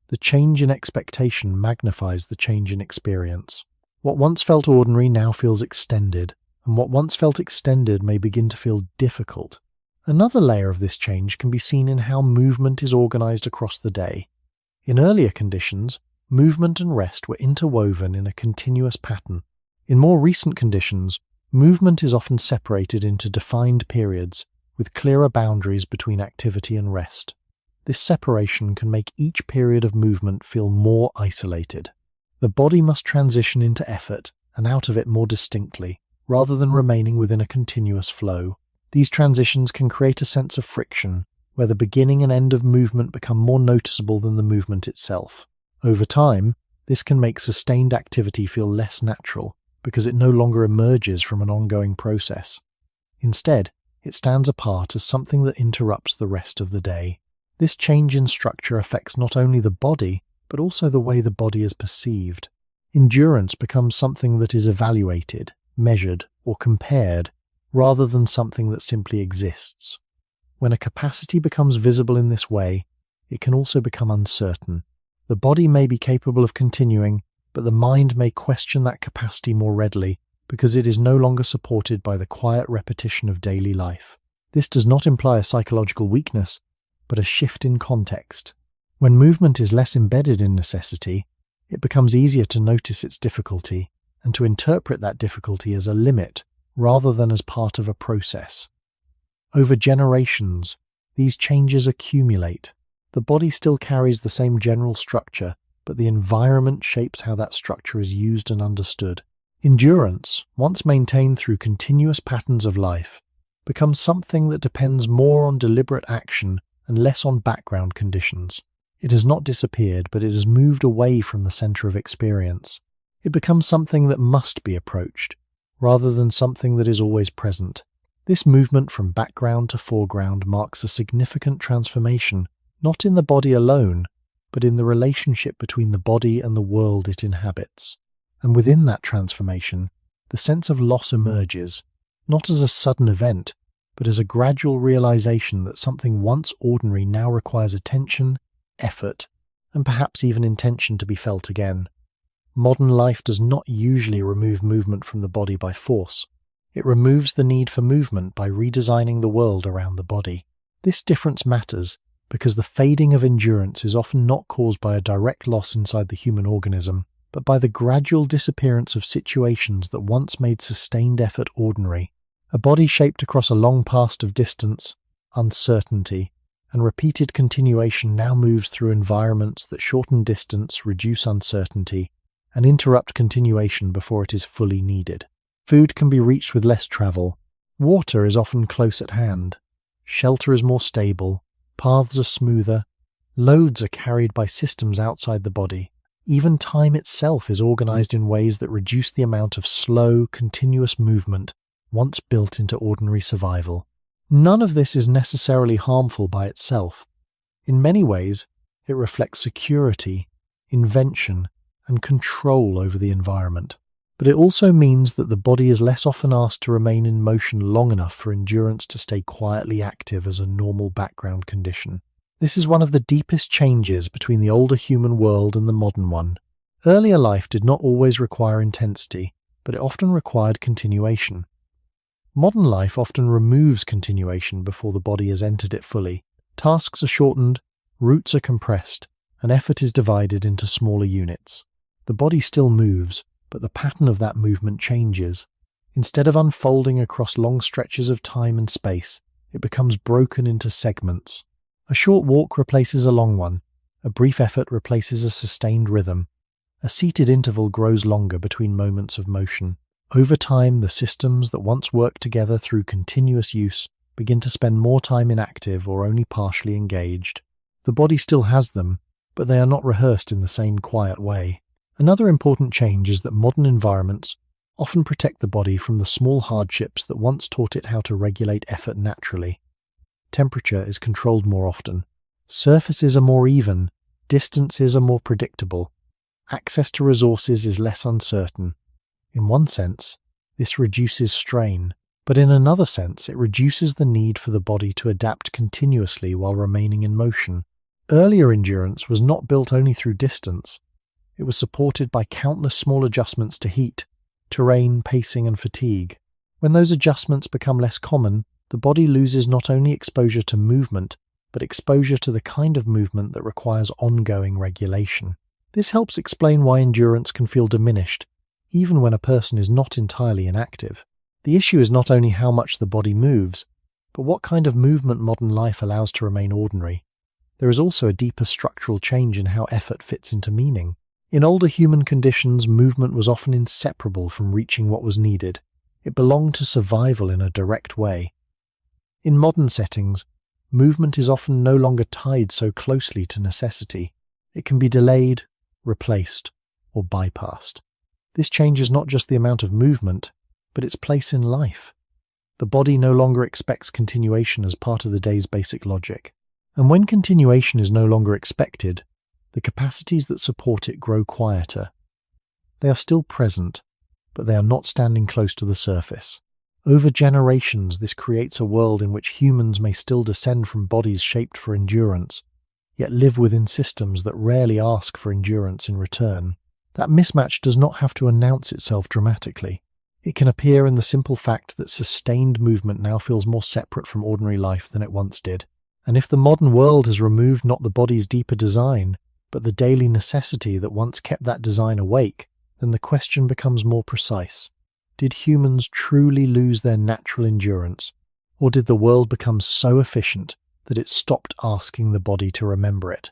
The change in expectation magnifies the change in experience. What once felt ordinary now feels extended, and what once felt extended may begin to feel difficult. Another layer of this change can be seen in how movement is organized across the day. In earlier conditions, movement and rest were interwoven in a continuous pattern. In more recent conditions, movement is often separated into defined periods, with clearer boundaries between activity and rest. This separation can make each period of movement feel more isolated. The body must transition into effort and out of it more distinctly, rather than remaining within a continuous flow. These transitions can create a sense of friction, where the beginning and end of movement become more noticeable than the movement itself. Over time, this can make sustained activity feel less natural, because it no longer emerges from an ongoing process. Instead, it stands apart as something that interrupts the rest of the day. This change in structure affects not only the body, but also the way the body is perceived. Endurance becomes something that is evaluated, measured, or compared, rather than something that simply exists. When a capacity becomes visible in this way, it can also become uncertain. The body may be capable of continuing, but the mind may question that capacity more readily because it is no longer supported by the quiet repetition of daily life. This does not imply a psychological weakness, but a shift in context. When movement is less embedded in necessity, it becomes easier to notice its difficulty and to interpret that difficulty as a limit rather than as part of a process. Over generations, these changes accumulate. The body still carries the same general structure, but the environment shapes how that structure is used and understood. Endurance, once maintained through continuous patterns of life, becomes something that depends more on deliberate action and less on background conditions. It has not disappeared, but it has moved away from the center of experience. It becomes something that must be approached, rather than something that is always present. This movement from background to foreground marks a significant transformation, not in the body alone, but in the relationship between the body and the world it inhabits. And within that transformation, the sense of loss emerges, not as a sudden event, but as a gradual realization that something once ordinary now requires attention, effort, and perhaps even intention to be felt again. Modern life does not usually remove movement from the body by force. It removes the need for movement by redesigning the world around the body. This difference matters because the fading of endurance is often not caused by a direct loss inside the human organism, but by the gradual disappearance of situations that once made sustained effort ordinary. A body shaped across a long past of distance, uncertainty, and repeated continuation now moves through environments that shorten distance, reduce uncertainty, and interrupt continuation before it is fully needed. Food can be reached with less travel. Water is often close at hand. Shelter is more stable. Paths are smoother. Loads are carried by systems outside the body. Even time itself is organized in ways that reduce the amount of slow, continuous movement once built into ordinary survival. None of this is necessarily harmful by itself. In many ways, it reflects security, invention, and control over the environment. But it also means that the body is less often asked to remain in motion long enough for endurance to stay quietly active as a normal background condition. This is one of the deepest changes between the older human world and the modern one. Earlier life did not always require intensity, but it often required continuation. Modern life often removes continuation before the body has entered it fully. Tasks are shortened, routes are compressed, and effort is divided into smaller units. The body still moves, but the pattern of that movement changes. Instead of unfolding across long stretches of time and space, it becomes broken into segments. A short walk replaces a long one. A brief effort replaces a sustained rhythm. A seated interval grows longer between moments of motion. Over time, the systems that once worked together through continuous use begin to spend more time inactive or only partially engaged. The body still has them, but they are not rehearsed in the same quiet way. Another important change is that modern environments often protect the body from the small hardships that once taught it how to regulate effort naturally. Temperature is controlled more often. Surfaces are more even. Distances are more predictable. Access to resources is less uncertain. In one sense, this reduces strain, but in another sense, it reduces the need for the body to adapt continuously while remaining in motion. Earlier endurance was not built only through distance. It was supported by countless small adjustments to heat, terrain, pacing, and fatigue. When those adjustments become less common, the body loses not only exposure to movement, but exposure to the kind of movement that requires ongoing regulation. This helps explain why endurance can feel diminished, even when a person is not entirely inactive. The issue is not only how much the body moves, but what kind of movement modern life allows to remain ordinary. There is also a deeper structural change in how effort fits into meaning. In older human conditions, movement was often inseparable from reaching what was needed. It belonged to survival in a direct way. In modern settings, movement is often no longer tied so closely to necessity. It can be delayed, replaced, or bypassed. This changes not just the amount of movement, but its place in life. The body no longer expects continuation as part of the day's basic logic. And when continuation is no longer expected, the capacities that support it grow quieter. They are still present, but they are not standing close to the surface. Over generations, this creates a world in which humans may still descend from bodies shaped for endurance, yet live within systems that rarely ask for endurance in return. That mismatch does not have to announce itself dramatically. It can appear in the simple fact that sustained movement now feels more separate from ordinary life than it once did. And if the modern world has removed not the body's deeper design, but the daily necessity that once kept that design awake, then the question becomes more precise. Did humans truly lose their natural endurance, or did the world become so efficient that it stopped asking the body to remember it?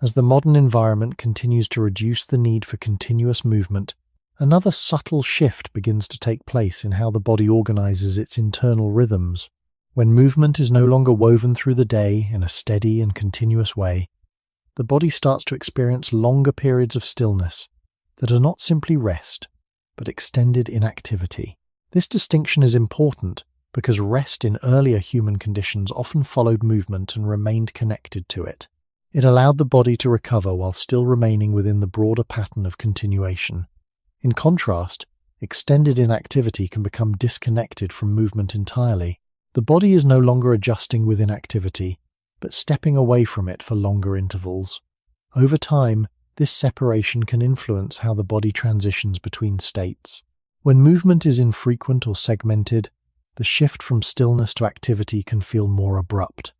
As the modern environment continues to reduce the need for continuous movement, another subtle shift begins to take place in how the body organizes its internal rhythms. When movement is no longer woven through the day in a steady and continuous way, the body starts to experience longer periods of stillness that are not simply rest, but extended inactivity. This distinction is important because rest in earlier human conditions often followed movement and remained connected to it. It allowed the body to recover while still remaining within the broader pattern of continuation. In contrast, extended inactivity can become disconnected from movement entirely. The body is no longer adjusting within activity, but stepping away from it for longer intervals. Over time, this separation can influence how the body transitions between states. When movement is infrequent or segmented, the shift from stillness to activity can feel more abrupt.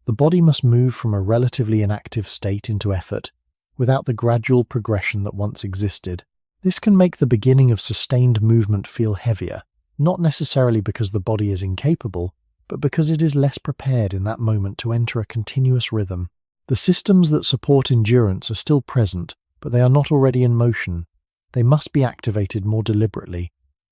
The body must move from a relatively inactive state into effort, without the gradual progression that once existed. This can make the beginning of sustained movement feel heavier, not necessarily because the body is incapable, but because it is less prepared in that moment to enter a continuous rhythm. The systems that support endurance are still present, but they are not already in motion. They must be activated more deliberately,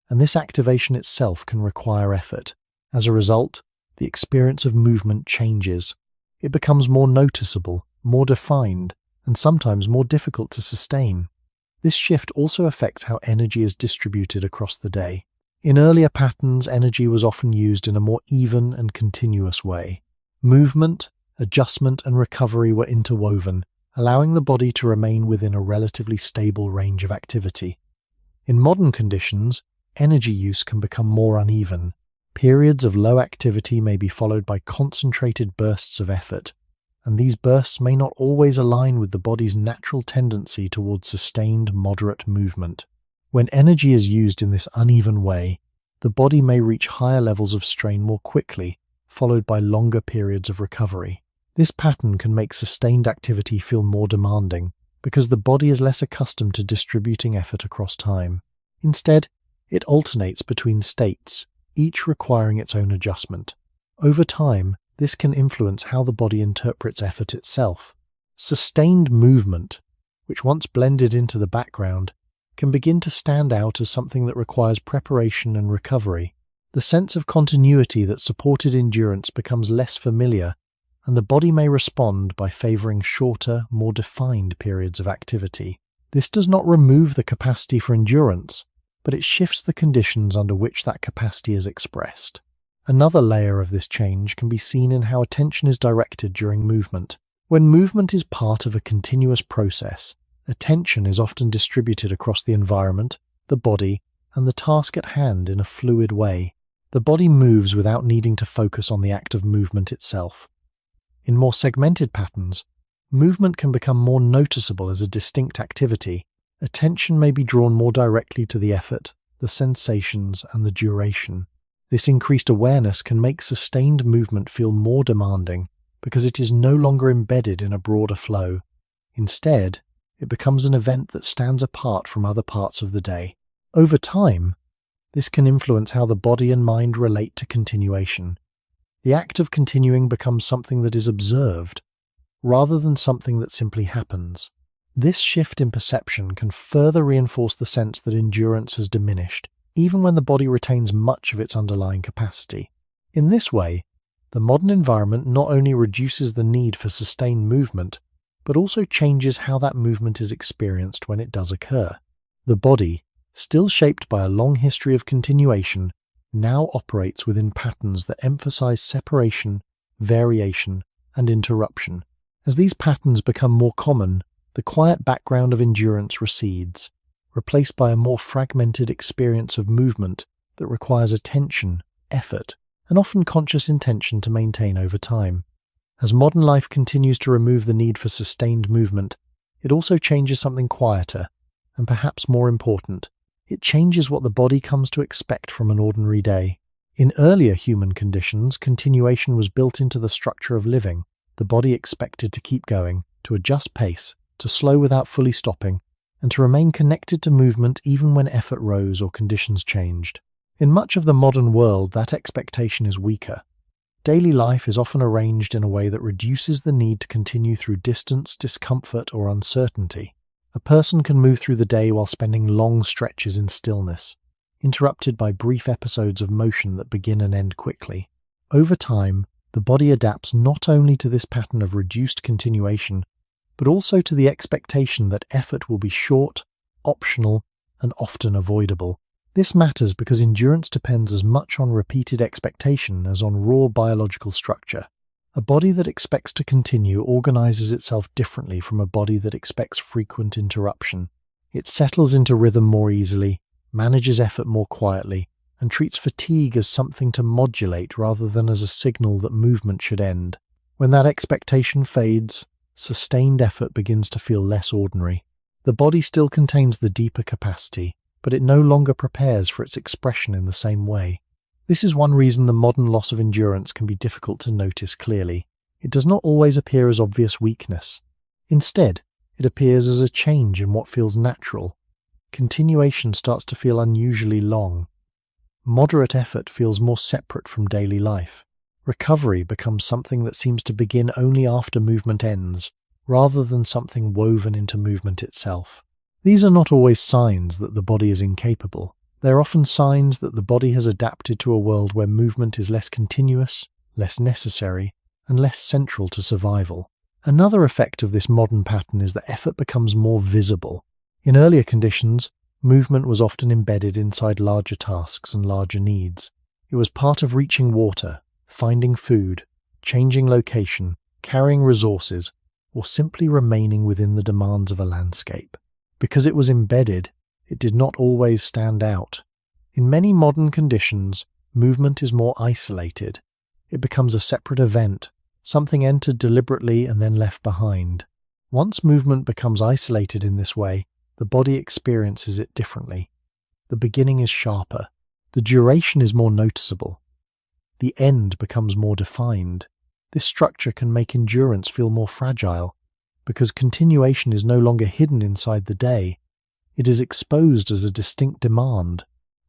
and this activation itself can require effort. As a result, the experience of movement changes. It becomes more noticeable, more defined, and sometimes more difficult to sustain. This shift also affects how energy is distributed across the day. In earlier patterns, energy was often used in a more even and continuous way. Movement, adjustment, and recovery were interwoven, allowing the body to remain within a relatively stable range of activity. In modern conditions, energy use can become more uneven. Periods of low activity may be followed by concentrated bursts of effort, and these bursts may not always align with the body's natural tendency towards sustained, moderate movement. When energy is used in this uneven way, the body may reach higher levels of strain more quickly, followed by longer periods of recovery. This pattern can make sustained activity feel more demanding because the body is less accustomed to distributing effort across time. Instead, it alternates between states, each requiring its own adjustment. Over time, this can influence how the body interprets effort itself. Sustained movement, which once blended into the background, can begin to stand out as something that requires preparation and recovery. The sense of continuity that supported endurance becomes less familiar, and the body may respond by favoring shorter, more defined periods of activity. This does not remove the capacity for endurance, but it shifts the conditions under which that capacity is expressed. Another layer of this change can be seen in how attention is directed during movement. When movement is part of a continuous process, attention is often distributed across the environment, the body, and the task at hand in a fluid way. The body moves without needing to focus on the act of movement itself. In more segmented patterns, movement can become more noticeable as a distinct activity. Attention may be drawn more directly to the effort, the sensations, and the duration. This increased awareness can make sustained movement feel more demanding because it is no longer embedded in a broader flow. Instead, it becomes an event that stands apart from other parts of the day. Over time, this can influence how the body and mind relate to continuation. The act of continuing becomes something that is observed, rather than something that simply happens. This shift in perception can further reinforce the sense that endurance has diminished, even when the body retains much of its underlying capacity. In this way, the modern environment not only reduces the need for sustained movement, but also changes how that movement is experienced when it does occur. The body, still shaped by a long history of continuation, now operates within patterns that emphasize separation, variation, and interruption. As these patterns become more common, the quiet background of endurance recedes, replaced by a more fragmented experience of movement that requires attention, effort, and often conscious intention to maintain over time. As modern life continues to remove the need for sustained movement, it also changes something quieter, and perhaps more important. It changes what the body comes to expect from an ordinary day. In earlier human conditions, continuation was built into the structure of living. The body expected to keep going, to adjust pace, to slow without fully stopping, and to remain connected to movement even when effort rose or conditions changed. In much of the modern world, that expectation is weaker. Daily life is often arranged in a way that reduces the need to continue through distance, discomfort, or uncertainty. A person can move through the day while spending long stretches in stillness, interrupted by brief episodes of motion that begin and end quickly. Over time, the body adapts not only to this pattern of reduced continuation, but also to the expectation that effort will be short, optional, and often avoidable. This matters because endurance depends as much on repeated expectation as on raw biological structure. A body that expects to continue organizes itself differently from a body that expects frequent interruption. It settles into rhythm more easily, manages effort more quietly, and treats fatigue as something to modulate rather than as a signal that movement should end. When that expectation fades, sustained effort begins to feel less ordinary. The body still contains the deeper capacity, but it no longer prepares for its expression in the same way. This is one reason the modern loss of endurance can be difficult to notice clearly. It does not always appear as obvious weakness. Instead, it appears as a change in what feels natural. Continuation starts to feel unusually long. Moderate effort feels more separate from daily life. Recovery becomes something that seems to begin only after movement ends, rather than something woven into movement itself. These are not always signs that the body is incapable. They are often signs that the body has adapted to a world where movement is less continuous, less necessary, and less central to survival. Another effect of this modern pattern is that effort becomes more visible. In earlier conditions, movement was often embedded inside larger tasks and larger needs. It was part of reaching water, finding food, changing location, carrying resources, or simply remaining within the demands of a landscape. Because it was embedded, it did not always stand out. In many modern conditions, movement is more isolated. It becomes a separate event, something entered deliberately and then left behind. Once movement becomes isolated in this way, the body experiences it differently. The beginning is sharper. The duration is more noticeable. The end becomes more defined. This structure can make endurance feel more fragile, because continuation is no longer hidden inside the day. It is exposed as a distinct demand.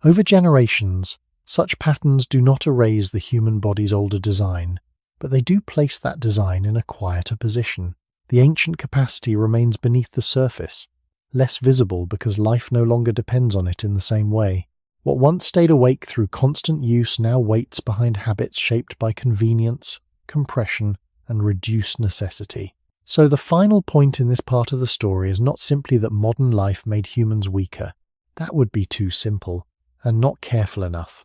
Over generations, such patterns do not erase the human body's older design, but they do place that design in a quieter position. The ancient capacity remains beneath the surface, less visible because life no longer depends on it in the same way. What once stayed awake through constant use now waits behind habits shaped by convenience, compression, and reduced necessity. So the final point in this part of the story is not simply that modern life made humans weaker. That would be too simple, and not careful enough.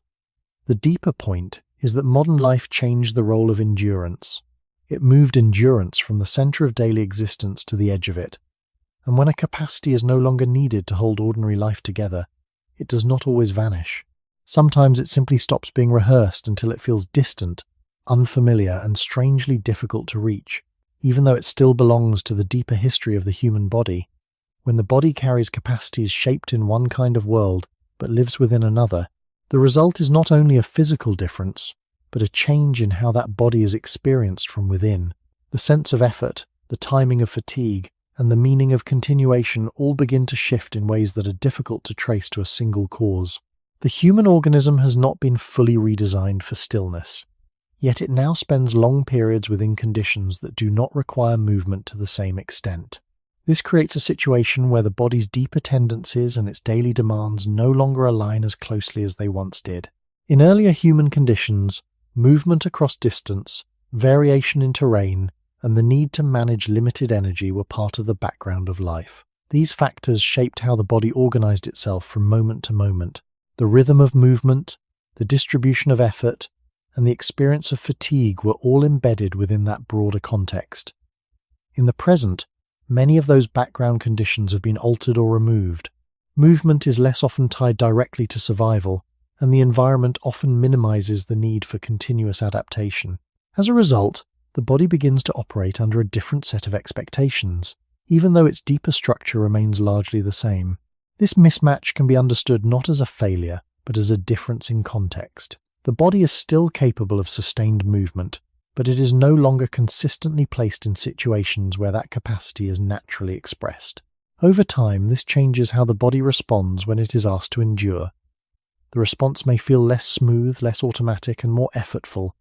The deeper point is that modern life changed the role of endurance. It moved endurance from the center of daily existence to the edge of it. And when a capacity is no longer needed to hold ordinary life together, it does not always vanish. Sometimes it simply stops being rehearsed until it feels distant, unfamiliar, and strangely difficult to reach, even though it still belongs to the deeper history of the human body. When the body carries capacities shaped in one kind of world, but lives within another, the result is not only a physical difference, but a change in how that body is experienced from within. The sense of effort, the timing of fatigue, and the meaning of continuation all begin to shift in ways that are difficult to trace to a single cause. The human organism has not been fully redesigned for stillness, yet it now spends long periods within conditions that do not require movement to the same extent. This creates a situation where the body's deeper tendencies and its daily demands no longer align as closely as they once did. In earlier human conditions, movement across distance, variation in terrain, and the need to manage limited energy were part of the background of life. These factors shaped how the body organized itself from moment to moment. The rhythm of movement, the distribution of effort, and the experience of fatigue were all embedded within that broader context. In the present, many of those background conditions have been altered or removed. Movement is less often tied directly to survival, and the environment often minimizes the need for continuous adaptation. As a result, the body begins to operate under a different set of expectations, even though its deeper structure remains largely the same. This mismatch can be understood not as a failure, but as a difference in context. The body is still capable of sustained movement, but it is no longer consistently placed in situations where that capacity is naturally expressed. Over time, this changes how the body responds when it is asked to endure. The response may feel less smooth, less automatic, and more effortful,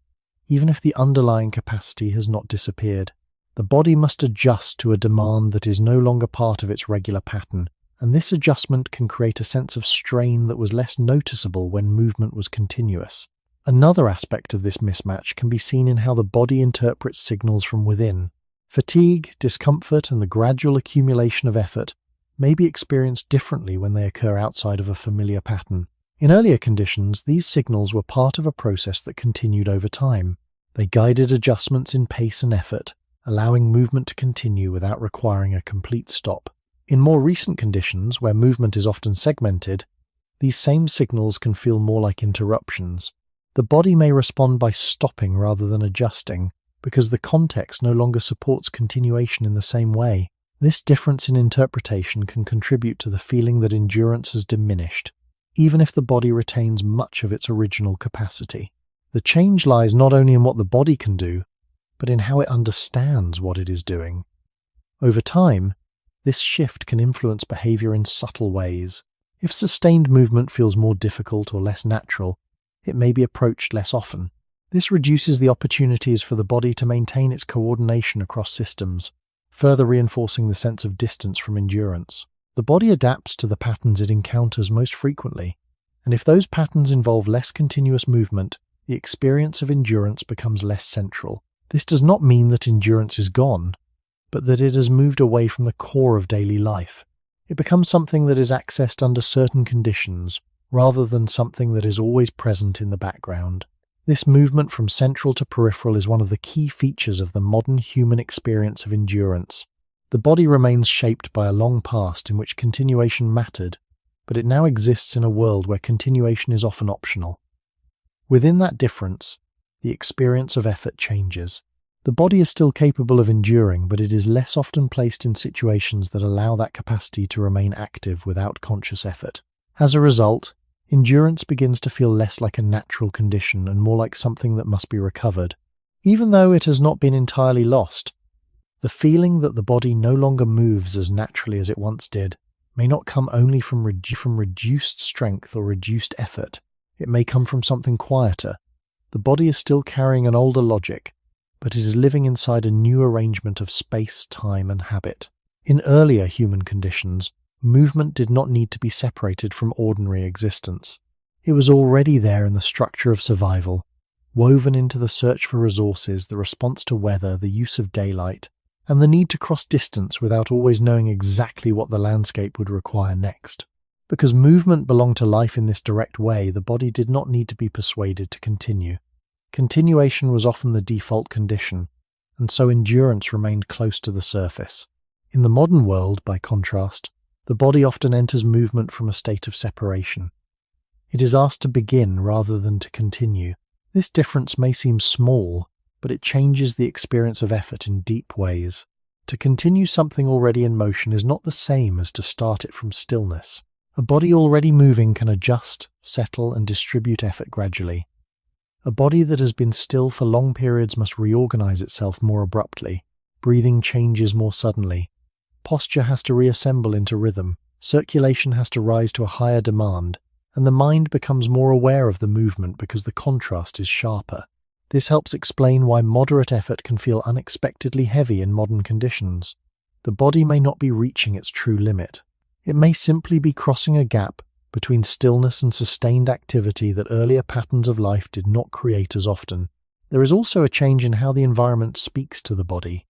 even if the underlying capacity has not disappeared. The body must adjust to a demand that is no longer part of its regular pattern, and this adjustment can create a sense of strain that was less noticeable when movement was continuous. Another aspect of this mismatch can be seen in how the body interprets signals from within. Fatigue, discomfort, and the gradual accumulation of effort may be experienced differently when they occur outside of a familiar pattern. In earlier conditions, these signals were part of a process that continued over time. They guided adjustments in pace and effort, allowing movement to continue without requiring a complete stop. In more recent conditions, where movement is often segmented, these same signals can feel more like interruptions. The body may respond by stopping rather than adjusting, because the context no longer supports continuation in the same way. This difference in interpretation can contribute to the feeling that endurance has diminished, even if the body retains much of its original capacity. The change lies not only in what the body can do, but in how it understands what it is doing. Over time, this shift can influence behavior in subtle ways. If sustained movement feels more difficult or less natural, it may be approached less often. This reduces the opportunities for the body to maintain its coordination across systems, further reinforcing the sense of distance from endurance. The body adapts to the patterns it encounters most frequently, and if those patterns involve less continuous movement, the experience of endurance becomes less central. This does not mean that endurance is gone, but that it has moved away from the core of daily life. It becomes something that is accessed under certain conditions, rather than something that is always present in the background. This movement from central to peripheral is one of the key features of the modern human experience of endurance. The body remains shaped by a long past in which continuation mattered, but it now exists in a world where continuation is often optional. Within that difference, the experience of effort changes. The body is still capable of enduring, but it is less often placed in situations that allow that capacity to remain active without conscious effort. As a result, endurance begins to feel less like a natural condition and more like something that must be recovered. Even though it has not been entirely lost, the feeling that the body no longer moves as naturally as it once did may not come only from reduced strength or reduced effort. It may come from something quieter. The body is still carrying an older logic, but it is living inside a new arrangement of space, time, and habit. In earlier human conditions, movement did not need to be separated from ordinary existence. It was already there in the structure of survival, woven into the search for resources, the response to weather, the use of daylight, and the need to cross distance without always knowing exactly what the landscape would require next. Because movement belonged to life in this direct way, the body did not need to be persuaded to continue. Continuation was often the default condition, and so endurance remained close to the surface. In the modern world, by contrast, the body often enters movement from a state of separation. It is asked to begin rather than to continue. This difference may seem small, but it changes the experience of effort in deep ways. To continue something already in motion is not the same as to start it from stillness. A body already moving can adjust, settle, and distribute effort gradually. A body that has been still for long periods must reorganize itself more abruptly. Breathing changes more suddenly. Posture has to reassemble into rhythm. Circulation has to rise to a higher demand, and the mind becomes more aware of the movement because the contrast is sharper. This helps explain why moderate effort can feel unexpectedly heavy in modern conditions. The body may not be reaching its true limit. It may simply be crossing a gap between stillness and sustained activity that earlier patterns of life did not create as often. There is also a change in how the environment speaks to the body.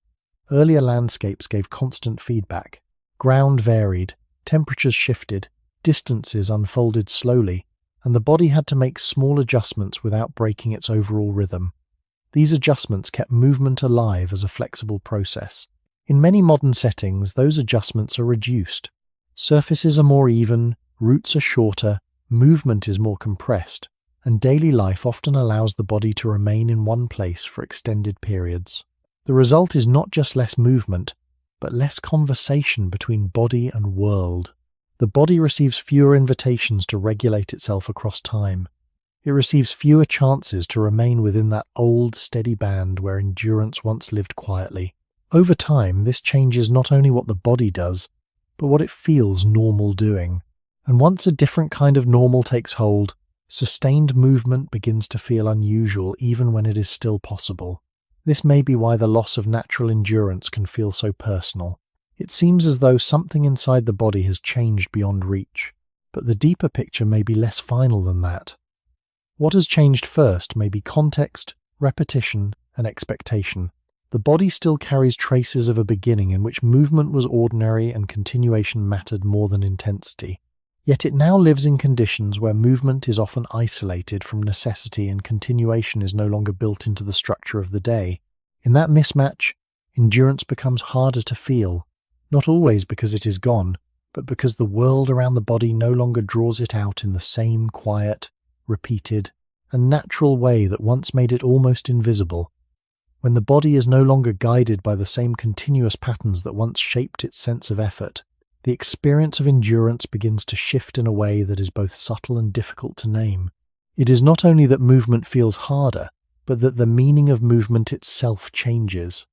Earlier landscapes gave constant feedback. Ground varied, temperatures shifted, distances unfolded slowly, and the body had to make small adjustments without breaking its overall rhythm. These adjustments kept movement alive as a flexible process. In many modern settings, those adjustments are reduced. Surfaces are more even, routes are shorter, movement is more compressed, and daily life often allows the body to remain in one place for extended periods. The result is not just less movement, but less conversation between body and world. The body receives fewer invitations to regulate itself across time. It receives fewer chances to remain within that old, steady band where endurance once lived quietly. Over time, this changes not only what the body does, but what it feels normal doing. And once a different kind of normal takes hold, sustained movement begins to feel unusual even when it is still possible. This may be why the loss of natural endurance can feel so personal. It seems as though something inside the body has changed beyond reach, but the deeper picture may be less final than that. What has changed first may be context, repetition, and expectation. The body still carries traces of a beginning in which movement was ordinary and continuation mattered more than intensity. Yet it now lives in conditions where movement is often isolated from necessity and continuation is no longer built into the structure of the day. In that mismatch, endurance becomes harder to feel, not always because it is gone, but because the world around the body no longer draws it out in the same quiet, repeated, and natural way that once made it almost invisible. When the body is no longer guided by the same continuous patterns that once shaped its sense of effort, the experience of endurance begins to shift in a way that is both subtle and difficult to name. It is not only that movement feels harder, but that the meaning of movement itself changes.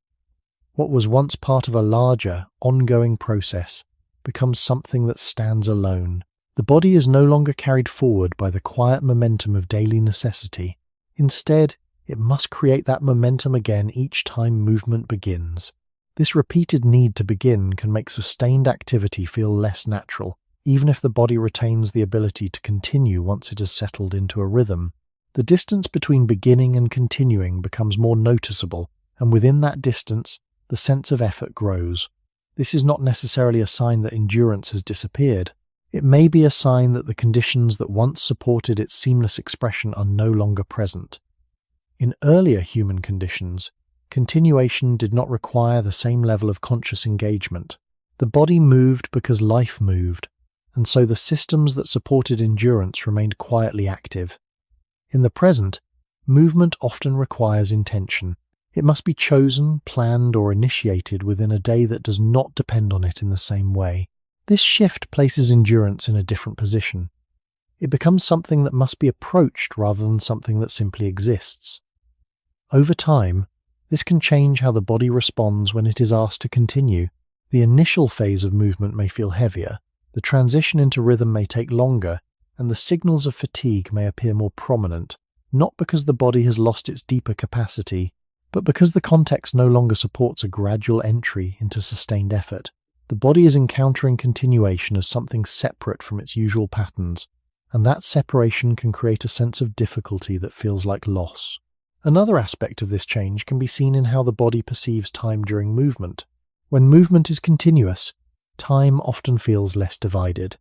What was once part of a larger, ongoing process becomes something that stands alone. The body is no longer carried forward by the quiet momentum of daily necessity. Instead, it must create that momentum again each time movement begins. This repeated need to begin can make sustained activity feel less natural, even if the body retains the ability to continue once it has settled into a rhythm. The distance between beginning and continuing becomes more noticeable, and within that distance, the sense of effort grows. This is not necessarily a sign that endurance has disappeared. It may be a sign that the conditions that once supported its seamless expression are no longer present. In earlier human conditions, continuation did not require the same level of conscious engagement. The body moved because life moved, and so the systems that supported endurance remained quietly active. In the present, movement often requires intention. It must be chosen, planned, or initiated within a day that does not depend on it in the same way. This shift places endurance in a different position. It becomes something that must be approached rather than something that simply exists. Over time, this can change how the body responds when it is asked to continue. The initial phase of movement may feel heavier, the transition into rhythm may take longer, and the signals of fatigue may appear more prominent, not because the body has lost its deeper capacity, but because the context no longer supports a gradual entry into sustained effort. The body is encountering continuation as something separate from its usual patterns, and that separation can create a sense of difficulty that feels like loss. Another aspect of this change can be seen in how the body perceives time during movement. When movement is continuous, time often feels less divided.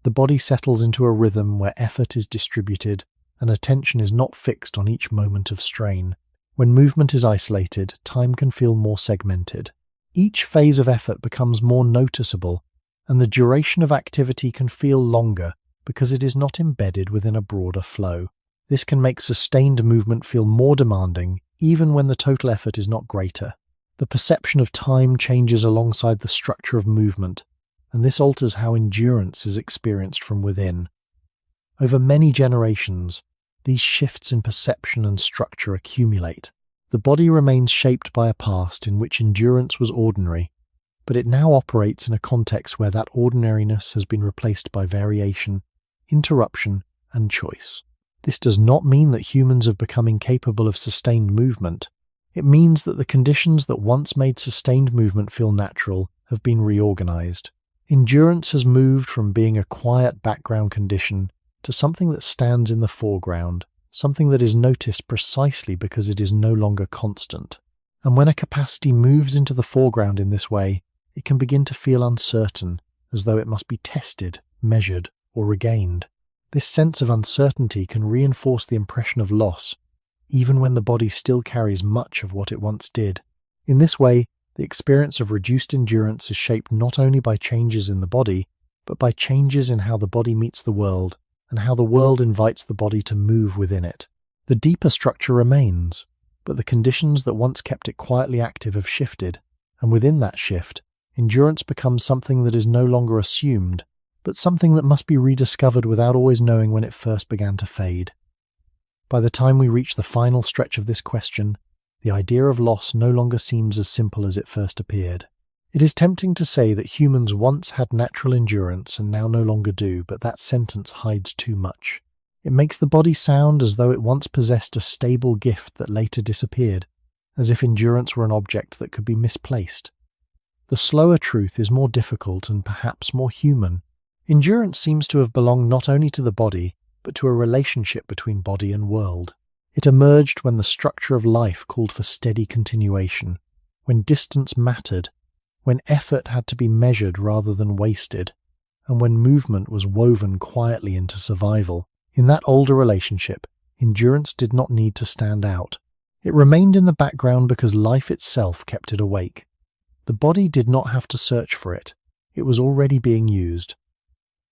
The body settles into a rhythm where effort is distributed and attention is not fixed on each moment of strain. When movement is isolated, time can feel more segmented. Each phase of effort becomes more noticeable, and the duration of activity can feel longer because it is not embedded within a broader flow. This can make sustained movement feel more demanding, even when the total effort is not greater. The perception of time changes alongside the structure of movement, and this alters how endurance is experienced from within. Over many generations, these shifts in perception and structure accumulate. The body remains shaped by a past in which endurance was ordinary, but it now operates in a context where that ordinariness has been replaced by variation, interruption, and choice. This does not mean that humans have become incapable of sustained movement. It means that the conditions that once made sustained movement feel natural have been reorganized. Endurance has moved from being a quiet background condition to something that stands in the foreground, something that is noticed precisely because it is no longer constant. And when a capacity moves into the foreground in this way, it can begin to feel uncertain, as though it must be tested, measured, or regained. This sense of uncertainty can reinforce the impression of loss, even when the body still carries much of what it once did. In this way, the experience of reduced endurance is shaped not only by changes in the body, but by changes in how the body meets the world and how the world invites the body to move within it. The deeper structure remains, but the conditions that once kept it quietly active have shifted, and within that shift, endurance becomes something that is no longer assumed, but something that must be rediscovered without always knowing when it first began to fade. By the time we reach the final stretch of this question, the idea of loss no longer seems as simple as it first appeared. It is tempting to say that humans once had natural endurance and now no longer do, but that sentence hides too much. It makes the body sound as though it once possessed a stable gift that later disappeared, as if endurance were an object that could be misplaced. The slower truth is more difficult and perhaps more human. Endurance seems to have belonged not only to the body, but to a relationship between body and world. It emerged when the structure of life called for steady continuation, when distance mattered, when effort had to be measured rather than wasted, and when movement was woven quietly into survival. In that older relationship, endurance did not need to stand out. It remained in the background because life itself kept it awake. The body did not have to search for it. It was already being used.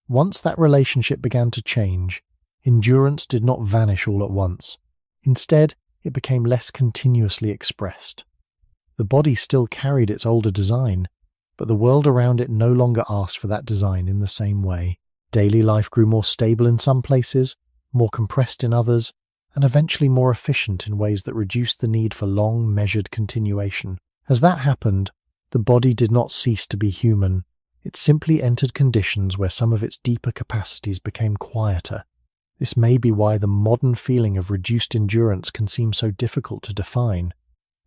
Once that relationship began to change, endurance did not vanish all at once. Instead, it became less continuously expressed. The body still carried its older design, but the world around it no longer asked for that design in the same way. Daily life grew more stable in some places, more compressed in others, and eventually more efficient in ways that reduced the need for long, measured continuation. As that happened, the body did not cease to be human. It simply entered conditions where some of its deeper capacities became quieter. This may be why the modern feeling of reduced endurance can seem so difficult to define.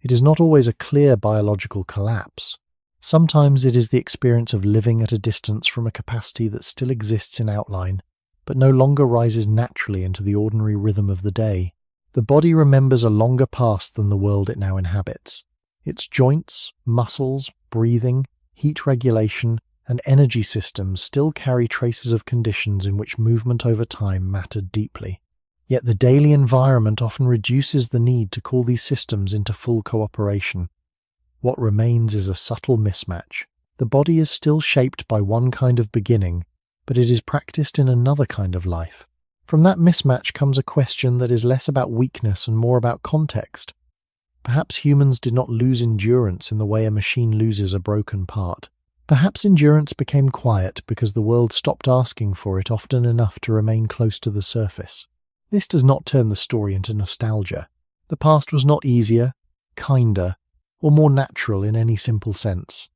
It is not always a clear biological collapse. Sometimes it is the experience of living at a distance from a capacity that still exists in outline, but no longer rises naturally into the ordinary rhythm of the day. The body remembers a longer past than the world it now inhabits. Its joints, muscles, breathing, heat regulation, and energy systems still carry traces of conditions in which movement over time mattered deeply. Yet the daily environment often reduces the need to call these systems into full cooperation. What remains is a subtle mismatch. The body is still shaped by one kind of beginning, but it is practiced in another kind of life. From that mismatch comes a question that is less about weakness and more about context. Perhaps humans did not lose endurance in the way a machine loses a broken part. Perhaps endurance became quiet because the world stopped asking for it often enough to remain close to the surface. This does not turn the story into nostalgia. The past was not easier, kinder, or more natural in any simple sense.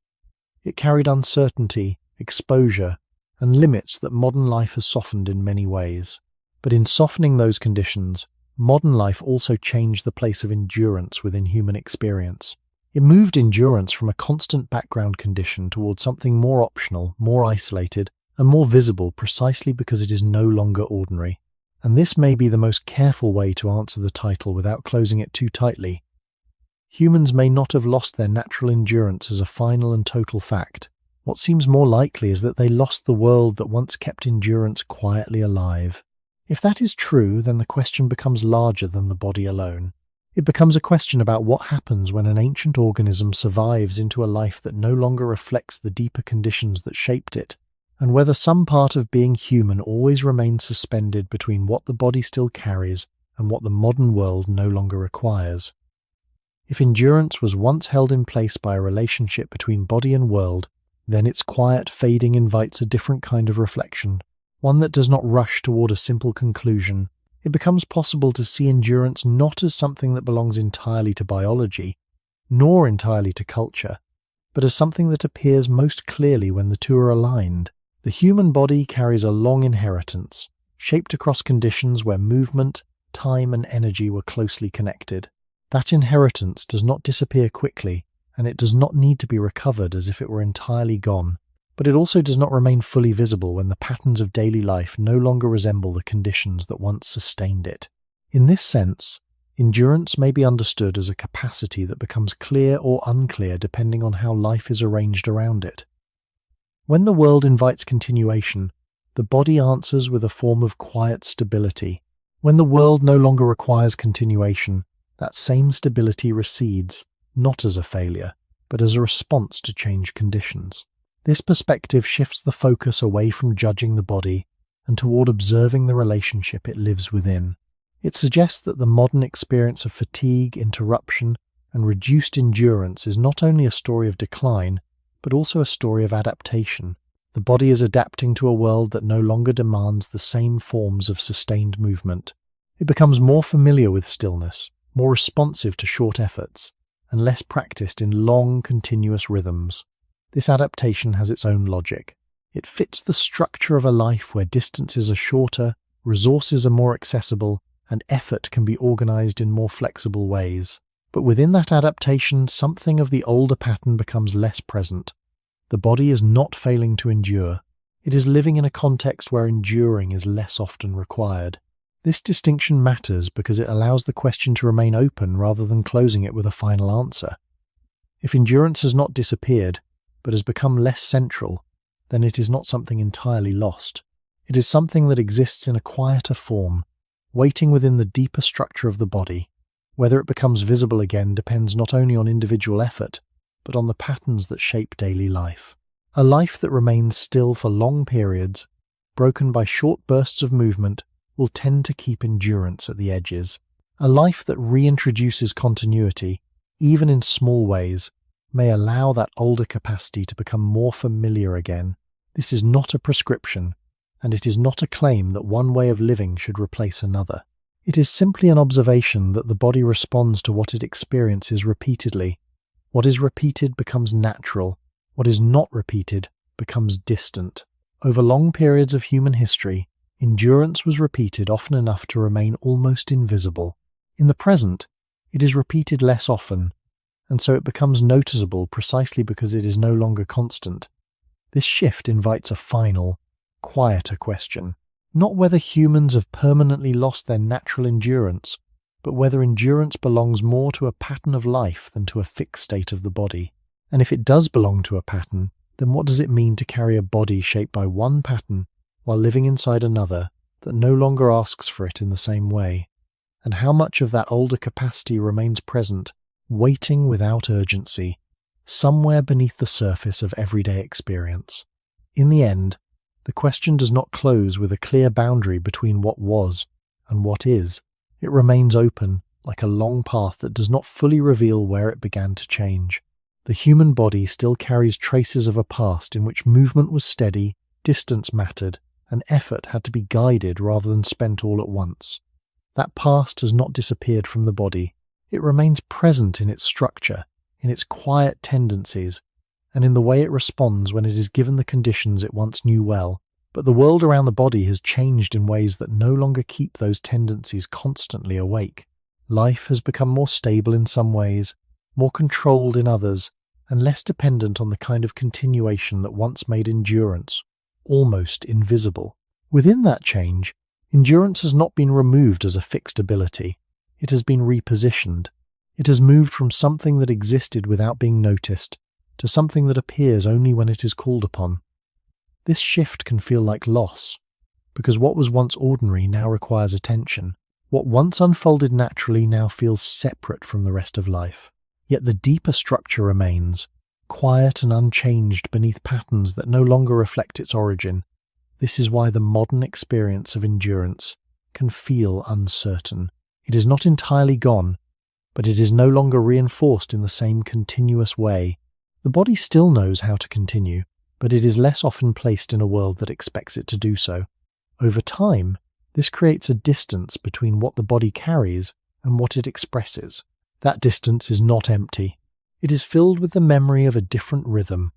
It carried uncertainty, exposure, and limits that modern life has softened in many ways. But in softening those conditions, modern life also changed the place of endurance within human experience. It moved endurance from a constant background condition towards something more optional, more isolated, and more visible precisely because it is no longer ordinary. And this may be the most careful way to answer the title without closing it too tightly. Humans may not have lost their natural endurance as a final and total fact. What seems more likely is that they lost the world that once kept endurance quietly alive. If that is true, then the question becomes larger than the body alone. It becomes a question about what happens when an ancient organism survives into a life that no longer reflects the deeper conditions that shaped it, and whether some part of being human always remains suspended between what the body still carries and what the modern world no longer requires. If endurance was once held in place by a relationship between body and world, then its quiet fading invites a different kind of reflection, one that does not rush toward a simple conclusion. It becomes possible to see endurance not as something that belongs entirely to biology, nor entirely to culture, but as something that appears most clearly when the two are aligned. The human body carries a long inheritance, shaped across conditions where movement, time, and energy were closely connected. That inheritance does not disappear quickly, and it does not need to be recovered as if it were entirely gone. But it also does not remain fully visible when the patterns of daily life no longer resemble the conditions that once sustained it. In this sense, endurance may be understood as a capacity that becomes clear or unclear depending on how life is arranged around it. When the world invites continuation, the body answers with a form of quiet stability. When the world no longer requires continuation, that same stability recedes, not as a failure, but as a response to changed conditions. This perspective shifts the focus away from judging the body and toward observing the relationship it lives within. It suggests that the modern experience of fatigue, interruption, and reduced endurance is not only a story of decline, but also a story of adaptation. The body is adapting to a world that no longer demands the same forms of sustained movement. It becomes more familiar with stillness, more responsive to short efforts, and less practiced in long, continuous rhythms. This adaptation has its own logic. It fits the structure of a life where distances are shorter, resources are more accessible, and effort can be organized in more flexible ways. But within that adaptation, something of the older pattern becomes less present. The body is not failing to endure. It is living in a context where enduring is less often required. This distinction matters because it allows the question to remain open rather than closing it with a final answer. If endurance has not disappeared, but has become less central, then it is not something entirely lost. It is something that exists in a quieter form, waiting within the deeper structure of the body. Whether it becomes visible again depends not only on individual effort, but on the patterns that shape daily life. A life that remains still for long periods, broken by short bursts of movement, will tend to keep endurance at the edges. A life that reintroduces continuity, even in small ways, may allow that older capacity to become more familiar again. This is not a prescription, and it is not a claim that one way of living should replace another. It is simply an observation that the body responds to what it experiences repeatedly. What is repeated becomes natural. What is not repeated becomes distant. Over long periods of human history, endurance was repeated often enough to remain almost invisible. In the present, it is repeated less often, and so it becomes noticeable precisely because it is no longer constant. This shift invites a final, quieter question. Not whether humans have permanently lost their natural endurance, but whether endurance belongs more to a pattern of life than to a fixed state of the body. And if it does belong to a pattern, then what does it mean to carry a body shaped by one pattern while living inside another that no longer asks for it in the same way? And how much of that older capacity remains present, waiting without urgency, somewhere beneath the surface of everyday experience? In the end, the question does not close with a clear boundary between what was and what is. It remains open, like a long path that does not fully reveal where it began to change. The human body still carries traces of a past in which movement was steady, distance mattered, and effort had to be guided rather than spent all at once. That past has not disappeared from the body. It remains present in its structure, in its quiet tendencies, and in the way it responds when it is given the conditions it once knew well. But the world around the body has changed in ways that no longer keep those tendencies constantly awake. Life has become more stable in some ways, more controlled in others, and less dependent on the kind of continuation that once made endurance almost invisible. Within that change, endurance has not been removed as a fixed ability. It has been repositioned. It has moved from something that existed without being noticed to something that appears only when it is called upon. This shift can feel like loss, because what was once ordinary now requires attention. What once unfolded naturally now feels separate from the rest of life. Yet the deeper structure remains, quiet and unchanged beneath patterns that no longer reflect its origin. This is why the modern experience of endurance can feel uncertain. It is not entirely gone, but it is no longer reinforced in the same continuous way. The body still knows how to continue, but it is less often placed in a world that expects it to do so. Over time, this creates a distance between what the body carries and what it expresses. That distance is not empty. It is filled with the memory of a different rhythm,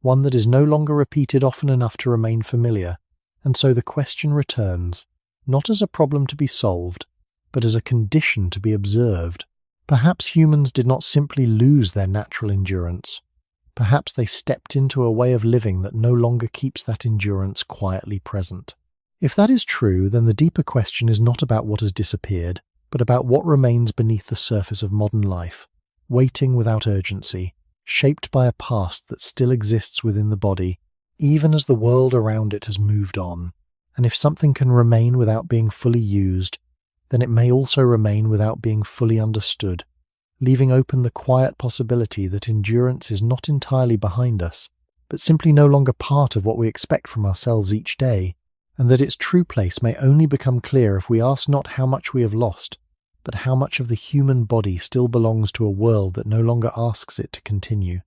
one that is no longer repeated often enough to remain familiar, and so the question returns, not as a problem to be solved, but as a condition to be observed. Perhaps humans did not simply lose their natural endurance. Perhaps they stepped into a way of living that no longer keeps that endurance quietly present. If that is true, then the deeper question is not about what has disappeared, but about what remains beneath the surface of modern life, waiting without urgency, shaped by a past that still exists within the body, even as the world around it has moved on. And if something can remain without being fully used, then it may also remain without being fully understood, leaving open the quiet possibility that endurance is not entirely behind us, but simply no longer part of what we expect from ourselves each day, and that its true place may only become clear if we ask not how much we have lost, but how much of the human body still belongs to a world that no longer asks it to continue.